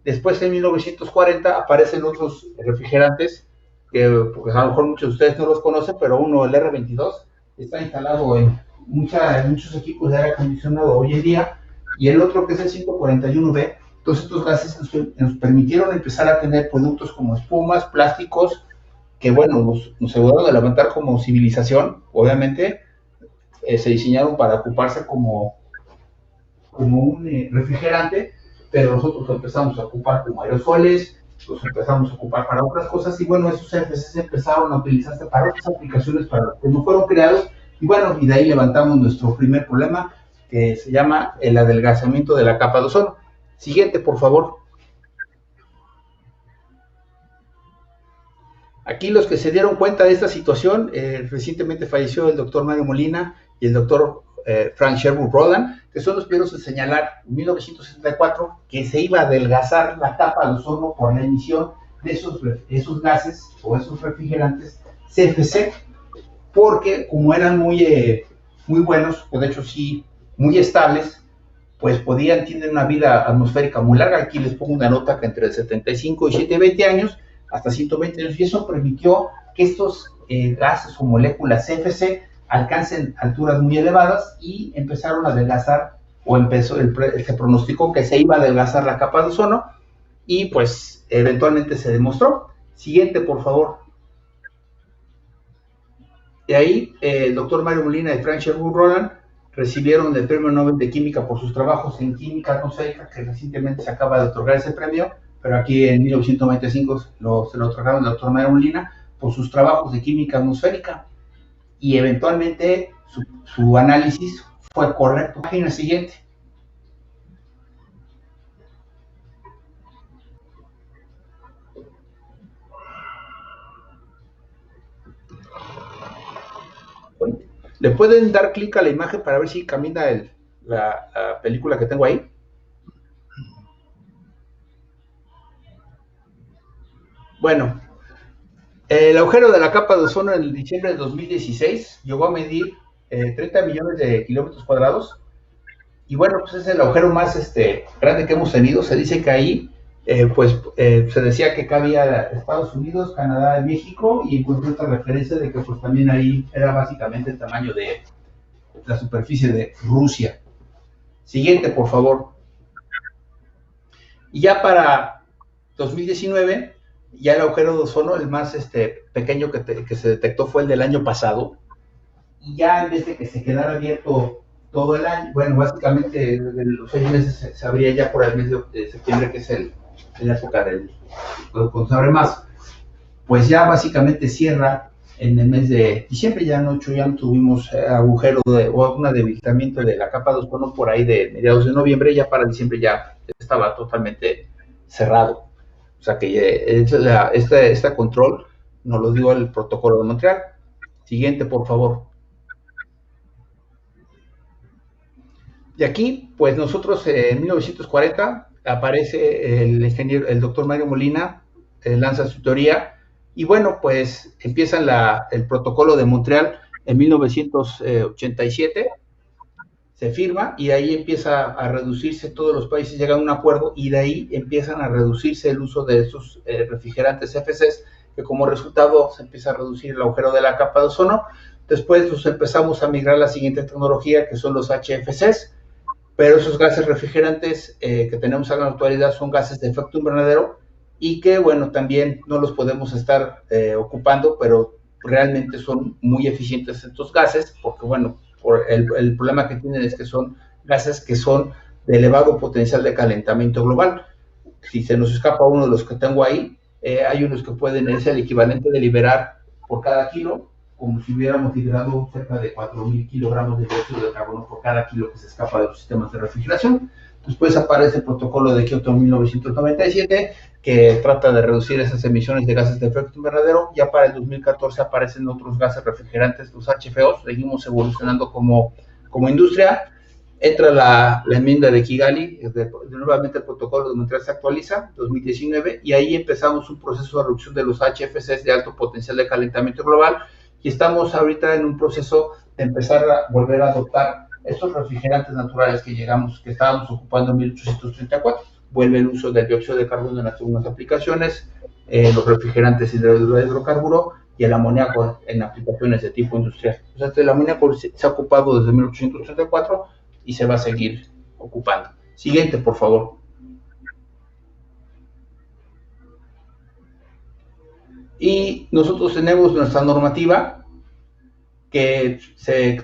Después, en 1940, aparecen otros refrigerantes, que pues a lo mejor muchos de ustedes no los conocen, pero uno, el R22, está instalado en muchos equipos de aire acondicionado hoy en día, y el otro, que es el 141B. Todos estos gases nos permitieron empezar a tener productos como espumas, plásticos, que bueno, nos ayudaron a levantar como civilización. Obviamente se diseñaron para ocuparse como un refrigerante, pero nosotros lo empezamos a ocupar como aerosoles, los empezamos a ocupar para otras cosas, y bueno, esos CFCs empezaron a utilizarse para otras aplicaciones para las que no fueron creados, y bueno, y de ahí levantamos nuestro primer problema, que se llama el adelgazamiento de la capa de ozono. Siguiente, por favor. Aquí los que se dieron cuenta de esta situación, recientemente falleció el doctor Mario Molina y el doctor Frank Sherwood Rowland, que son los primeros en señalar en 1964 que se iba a adelgazar la capa de ozono por la emisión de esos gases o esos refrigerantes CFC, porque como eran muy buenos, o de hecho sí, muy estables, pues tienen una vida atmosférica muy larga. Aquí les pongo una nota que entre el 75 y 120 años, hasta 120 años, y eso permitió que estos gases o moléculas CFC alcancen alturas muy elevadas y empezaron a adelgazar, se pronosticó que se iba a adelgazar la capa de ozono, y pues eventualmente se demostró. Siguiente, por favor. De ahí, el doctor Mario Molina y Frank Sherwood Rowland recibieron el Premio Nobel de Química por sus trabajos en química atmosférica, que recientemente se acaba de otorgar ese premio, pero aquí en 1995 se lo otorgaron al doctor Mario Molina por sus trabajos de química atmosférica y eventualmente su análisis fue correcto. Página siguiente. ¿Le pueden dar clic a la imagen para ver si camina la película que tengo ahí? Bueno, el agujero de la capa de ozono en diciembre de 2016 llegó a medir 30 millones de kilómetros cuadrados. Y bueno, pues es el agujero más grande que hemos tenido. Se dice que ahí, se decía que cabía Estados Unidos, Canadá y México, y encontré esta referencia de que pues también ahí era básicamente el tamaño de la superficie de Rusia. Siguiente, por favor. Y ya para 2019, ya el agujero de ozono, el más pequeño que se detectó fue el del año pasado. Y ya en vez de que se quedara abierto todo el año, bueno, básicamente de los 6 meses se abría ya por el mes de septiembre, que es la época cuando se abre más, pues ya básicamente cierra en el mes de diciembre. Ya no tuvimos agujero o un debilitamiento de la capa de ozono por ahí de mediados de noviembre. Ya para diciembre ya estaba totalmente cerrado. O sea que este control nos lo dio el protocolo de Montreal. Siguiente, por favor. Y aquí, pues nosotros en 1940 aparece el doctor Mario Molina, lanza su teoría, y bueno, pues empieza el protocolo de Montreal en 1987, se firma, y ahí empieza a reducirse, todos los países llegan a un acuerdo, y de ahí empiezan a reducirse el uso de esos refrigerantes FCs, que como resultado se empieza a reducir el agujero de la capa de ozono. Después nos empezamos a migrar a la siguiente tecnología, que son los HFCs, pero esos gases refrigerantes que tenemos en la actualidad son gases de efecto invernadero, y que, bueno, también no los podemos estar ocupando, pero realmente son muy eficientes estos gases, porque, bueno, el problema que tienen es que son gases que son de elevado potencial de calentamiento global. Si se nos escapa uno de los que tengo ahí, hay unos que pueden, es el equivalente de liberar por cada kilo, como si hubiéramos liberado cerca de 4.000 kilogramos de dióxido de carbono por cada kilo que se escapa de los sistemas de refrigeración. Después aparece el protocolo de Kioto en 1997, que trata de reducir esas emisiones de gases de efecto invernadero. Ya para el 2014 aparecen otros gases refrigerantes, los HFOs. Seguimos evolucionando como industria. Entra la enmienda de Kigali, nuevamente el protocolo de Montreal se actualiza, 2019, y ahí empezamos un proceso de reducción de los HFCs de alto potencial de calentamiento global, y estamos ahorita en un proceso de empezar a volver a adoptar estos refrigerantes naturales que estábamos ocupando en 1834. Vuelve el uso del dióxido de carbono en algunas aplicaciones, los refrigerantes de hidrocarburo y el amoníaco en aplicaciones de tipo industrial. O sea, el amoníaco se ha ocupado desde 1834 y se va a seguir ocupando. Siguiente, por favor. Y nosotros tenemos nuestra normativa que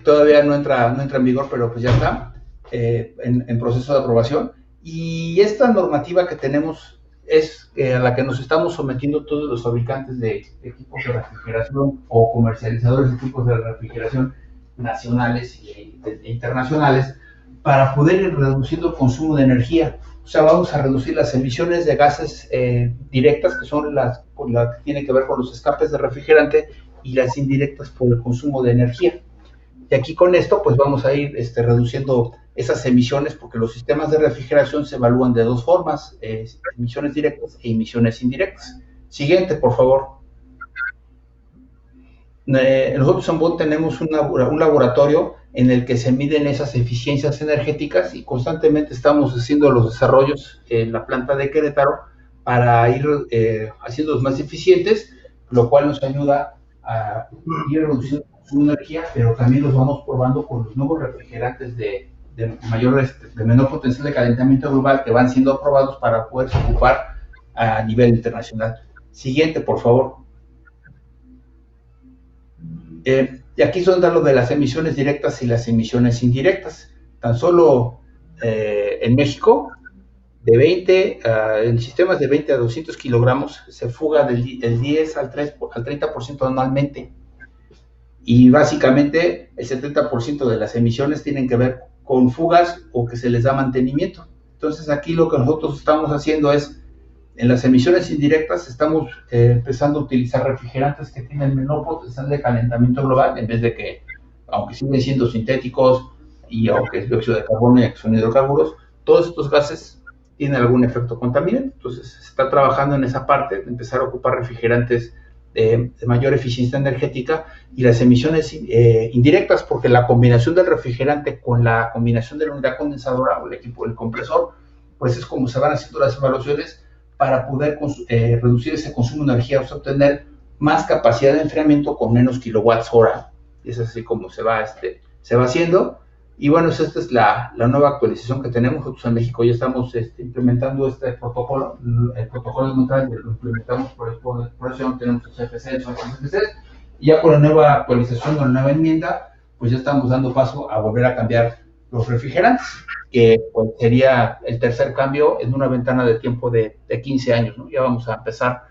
todavía no entra en vigor, pero pues ya está en proceso de aprobación. Y esta normativa que tenemos es a la que nos estamos sometiendo todos los fabricantes de equipos de refrigeración o comercializadores de equipos de refrigeración nacionales e internacionales, para poder ir reduciendo el consumo de energía. O sea, vamos a reducir las emisiones de gases directas, que son las que tienen que ver con los escapes de refrigerante, y las indirectas por el consumo de energía. Y aquí con esto, pues vamos a ir reduciendo esas emisiones, porque los sistemas de refrigeración se evalúan de dos formas, emisiones directas e emisiones indirectas. Siguiente, por favor. Nosotros en BON tenemos un laboratorio en el que se miden esas eficiencias energéticas, y constantemente estamos haciendo los desarrollos en la planta de Querétaro para ir haciéndolos más eficientes, lo cual nos ayuda a ir reduciendo su energía, pero también los vamos probando con los nuevos refrigerantes de menor potencial de calentamiento global, que van siendo aprobados para poderse ocupar a nivel internacional. Siguiente, por favor. Y aquí son lo de las emisiones directas y las emisiones indirectas. Tan solo en México en sistemas de 20 a 200 kilogramos se fuga del 10 al 30% anualmente. Y básicamente el 70% de las emisiones tienen que ver con fugas o que se les da mantenimiento. Entonces aquí lo que nosotros estamos haciendo es, en las emisiones indirectas estamos empezando a utilizar refrigerantes que tienen menor potencial de calentamiento global, en vez de que, aunque siguen siendo sintéticos y aunque es dióxido de carbono y son hidrocarburos, todos estos gases tienen algún efecto contaminante. Entonces se está trabajando en esa parte, de empezar a ocupar refrigerantes de mayor eficiencia energética, y las emisiones indirectas, porque la combinación del refrigerante con la combinación de la unidad condensadora o el equipo del compresor, pues es como se van haciendo las evaluaciones para poder reducir ese consumo de energía, o sea, obtener más capacidad de enfriamiento con menos kilowatts hora. Y es así como se va haciendo. Y bueno, esta es la nueva actualización que tenemos. Nosotros en México ya estamos implementando este protocolo, el protocolo de Montreal, lo implementamos, por eso no tenemos los CFCs o los CFCs, y ya con la nueva actualización, con la nueva enmienda, pues ya estamos dando paso a volver a cambiar los refrigerantes, que pues sería el tercer cambio en una ventana de tiempo de 15 años, ¿no? Ya vamos a empezar,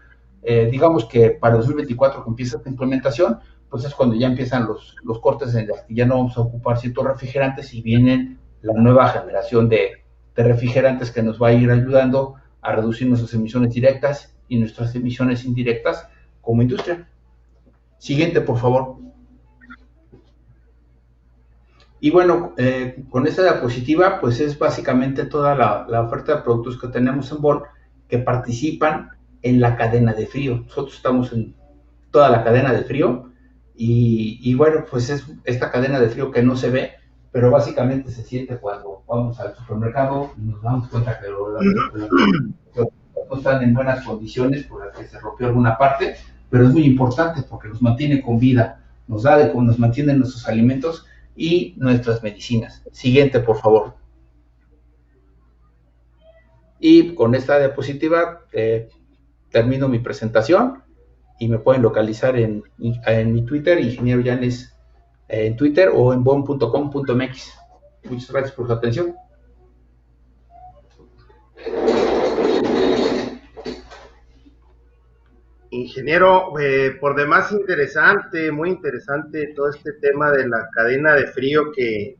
digamos que para 2024 que empieza esta implementación, pues es cuando ya empiezan los cortes en los que ya no vamos a ocupar ciertos refrigerantes y vienen la nueva generación de refrigerantes que nos va a ir ayudando a reducir nuestras emisiones directas y nuestras emisiones indirectas como industria. Siguiente, por favor. Y bueno, con esta diapositiva, pues es básicamente toda la oferta de productos que tenemos en Ball que participan en la cadena de frío. Nosotros estamos en toda la cadena de frío. Y bueno, pues es esta cadena de frío que no se ve, pero básicamente se siente cuando vamos al supermercado y nos damos cuenta que no están en buenas condiciones por que se rompió alguna parte, pero es muy importante porque nos mantiene con vida, nos mantiene nuestros alimentos y nuestras medicinas. Siguiente, por favor. Y con esta diapositiva termino mi presentación. Y me pueden localizar en mi Twitter, Ingeniero Llanes, en Twitter o en bon.com.mx. Muchas gracias por su atención. Ingeniero, por demás interesante, muy interesante todo este tema de la cadena de frío que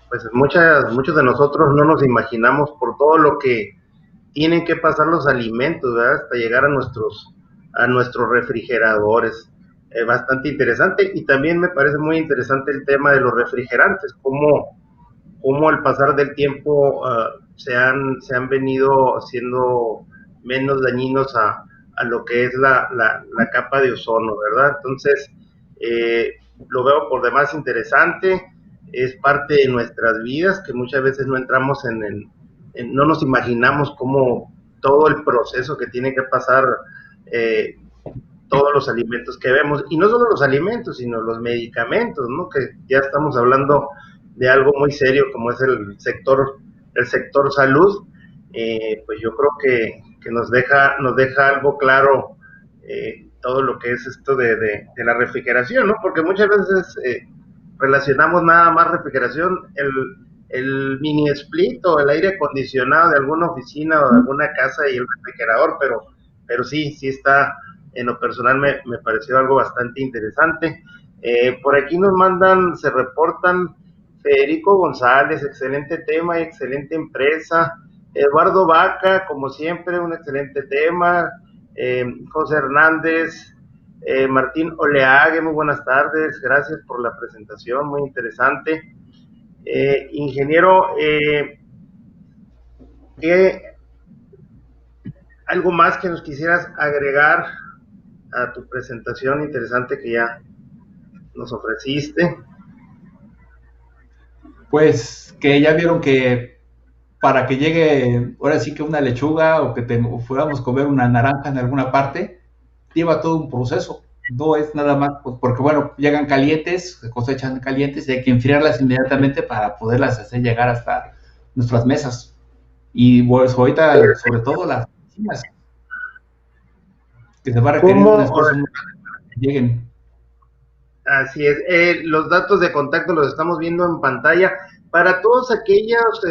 pues muchos de nosotros no nos imaginamos por todo lo que tienen que pasar los alimentos, ¿verdad? Hasta llegar a nuestros refrigeradores. Bastante interesante, y también me parece muy interesante el tema de los refrigerantes, cómo al pasar del tiempo se han venido haciendo menos dañinos a lo que es la capa de ozono, ¿verdad? Entonces, lo veo por demás interesante, es parte de nuestras vidas, que muchas veces no entramos no nos imaginamos cómo todo el proceso que tiene que pasar todos los alimentos que vemos, y no solo los alimentos, sino los medicamentos, ¿no? Que ya estamos hablando de algo muy serio como es el sector salud. Pues yo creo que nos deja algo claro todo lo que es esto de la refrigeración, ¿no? Porque muchas veces relacionamos nada más refrigeración, el mini split o el aire acondicionado de alguna oficina o de alguna casa y el refrigerador, pero sí está, en lo personal me pareció algo bastante interesante. Por aquí se reportan Federico González, excelente tema y excelente empresa. Eduardo Vaca, como siempre, un excelente tema. José Hernández, Martín Oleague, muy buenas tardes, gracias por la presentación, muy interesante. Ingeniero, ¿algo más que nos quisieras agregar a tu presentación interesante que ya nos ofreciste? Pues que ya vieron que para que llegue ahora sí que una lechuga o que fuéramos a comer una naranja en alguna parte, lleva todo un proceso. No es nada más, pues, porque bueno, llegan calientes, se cosechan calientes y hay que enfriarlas inmediatamente para poderlas hacer llegar hasta nuestras mesas. Y pues ahorita, sobre todo las medicinas, que se va a requerir un esfuerzo muy grande para que lleguen. Así es, los datos de contacto los estamos viendo en pantalla. Para todos aquellos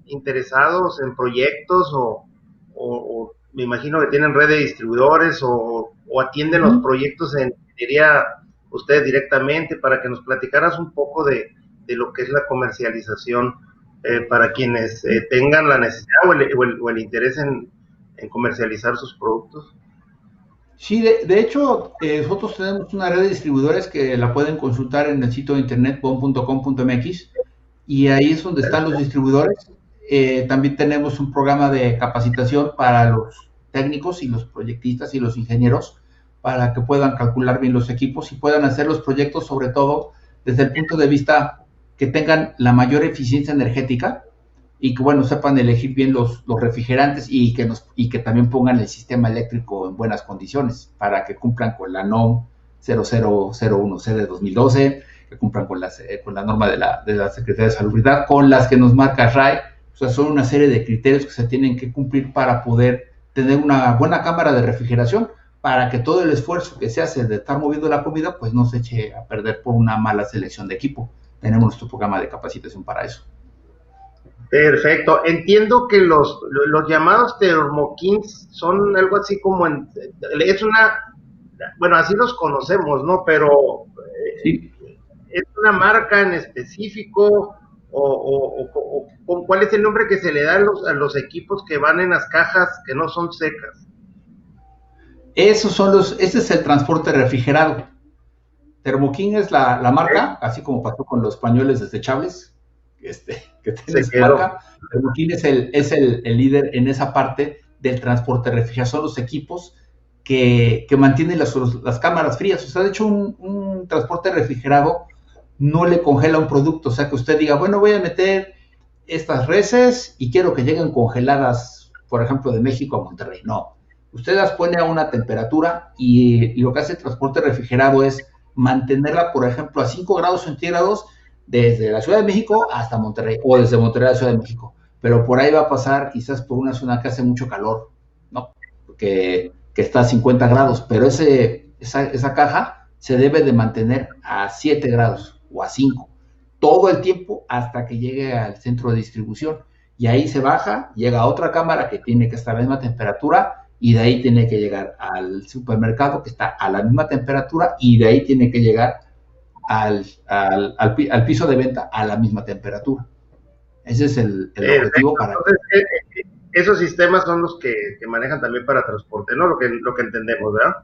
interesados en proyectos o me imagino que tienen red de distribuidores o atienden los proyectos en ingeniería ustedes directamente, para que nos platicaras un poco de lo que es la comercialización para quienes tengan la necesidad o el interés en comercializar sus productos. Sí, de hecho, nosotros tenemos una red de distribuidores que la pueden consultar en el sitio de internet bon.com.mx y ahí es donde están los distribuidores. También tenemos un programa de capacitación para los técnicos y los proyectistas y los ingenieros para que puedan calcular bien los equipos y puedan hacer los proyectos, sobre todo desde el punto de vista que tengan la mayor eficiencia energética y que, bueno, sepan elegir bien los refrigerantes y que también pongan el sistema eléctrico en buenas condiciones para que cumplan con la NOM 0001C de 2012, que cumplan con la norma de la Secretaría de Salubridad, con las que nos marca RAE. O sea, son una serie de criterios que se tienen que cumplir para poder tener una buena cámara de refrigeración, para que todo el esfuerzo que se hace de estar moviendo la comida, pues no se eche a perder por una mala selección de equipo. Tenemos nuestro programa de capacitación para eso. Perfecto. Entiendo que los llamados Thermokings son algo así como es una, bueno, así los conocemos, ¿no? Pero Sí. ¿es una marca en específico o cuál es el nombre que se le da a los equipos que van en las cajas que no son secas? Ese es el transporte refrigerado. Thermo King es la marca, así como pasó con los pañuelos desechables, que tiene Se su quedó. marca. Thermo King es el líder en esa parte del transporte refrigerado. Son los equipos que mantienen las cámaras frías. O sea, de hecho, un transporte refrigerado no le congela un producto. O sea, que usted diga, bueno, voy a meter estas reses y quiero que lleguen congeladas, por ejemplo, de México a Monterrey. No. Usted las pone a una temperatura y lo que hace el transporte refrigerado es mantenerla, por ejemplo, a 5 grados centígrados desde la Ciudad de México hasta Monterrey, o desde Monterrey a la Ciudad de México. Pero por ahí va a pasar quizás por una zona que hace mucho calor, ¿no? Que está a 50 grados, pero esa caja se debe de mantener a 7 grados o a 5 todo el tiempo hasta que llegue al centro de distribución. Y ahí se baja, llega a otra cámara que tiene que estar a la misma temperatura y de ahí tiene que llegar al supermercado que está a la misma temperatura y de ahí tiene que llegar al piso de venta a la misma temperatura. Ese es el objetivo para que... Entonces, esos sistemas son los que manejan también para transporte, ¿no? Lo que entendemos, ¿verdad?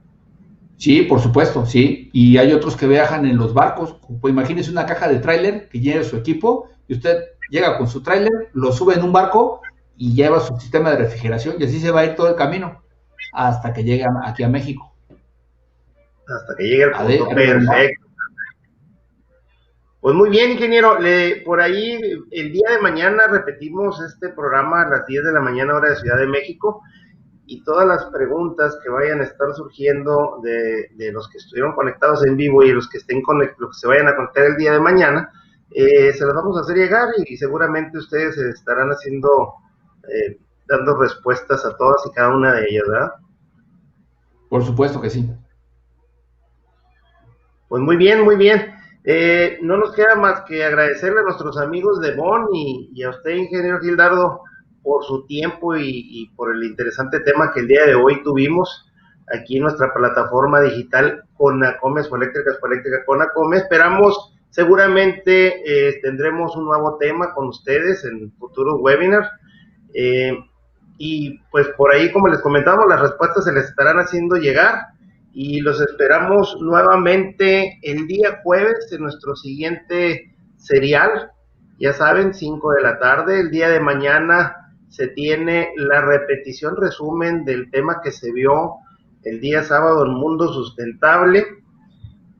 Sí, por supuesto, sí. Y hay otros que viajan en los barcos. Pues imagínese una caja de tráiler que lleve su equipo y usted llega con su tráiler, lo sube en un barco y lleva su sistema de refrigeración y así se va a ir todo el camino hasta que llegue aquí a México. Hasta que llegue el punto. Arriba del mar. Perfecto. Pues muy bien, ingeniero. Por ahí, el día de mañana repetimos este programa a las 10 de la mañana, hora de Ciudad de México. Y todas las preguntas que vayan a estar surgiendo de los que estuvieron conectados en vivo y los que los que se vayan a conectar el día de mañana, se las vamos a hacer llegar y seguramente ustedes estarán haciendo, dando respuestas a todas y cada una de ellas, ¿verdad? Por supuesto que sí. Pues muy bien, muy bien. No nos queda más que agradecerle a nuestros amigos de Bon y a usted, ingeniero Gildardo, por su tiempo y por el interesante tema que el día de hoy tuvimos aquí en nuestra plataforma digital Conacomes, Eléctrica Conacome. Esperamos, seguramente tendremos un nuevo tema con ustedes en futuros webinars. Y pues por ahí, como les comentamos, las respuestas se les estarán haciendo llegar y los esperamos nuevamente el día jueves en nuestro siguiente serial. Ya saben, 5 de la tarde. El día de mañana se tiene la repetición, resumen del tema que se vio el día sábado en Mundo Sustentable.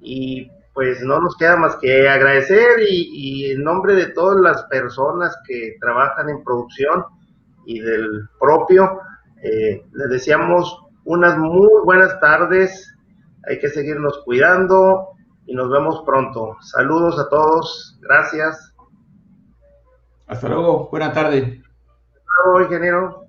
Y pues no nos queda más que agradecer y en nombre de todas las personas que trabajan en producción y del propio, les deseamos unas muy buenas tardes. Hay que seguirnos cuidando y nos vemos pronto. Saludos a todos. Gracias. Hasta luego. Buena tarde. Hasta luego, ingeniero.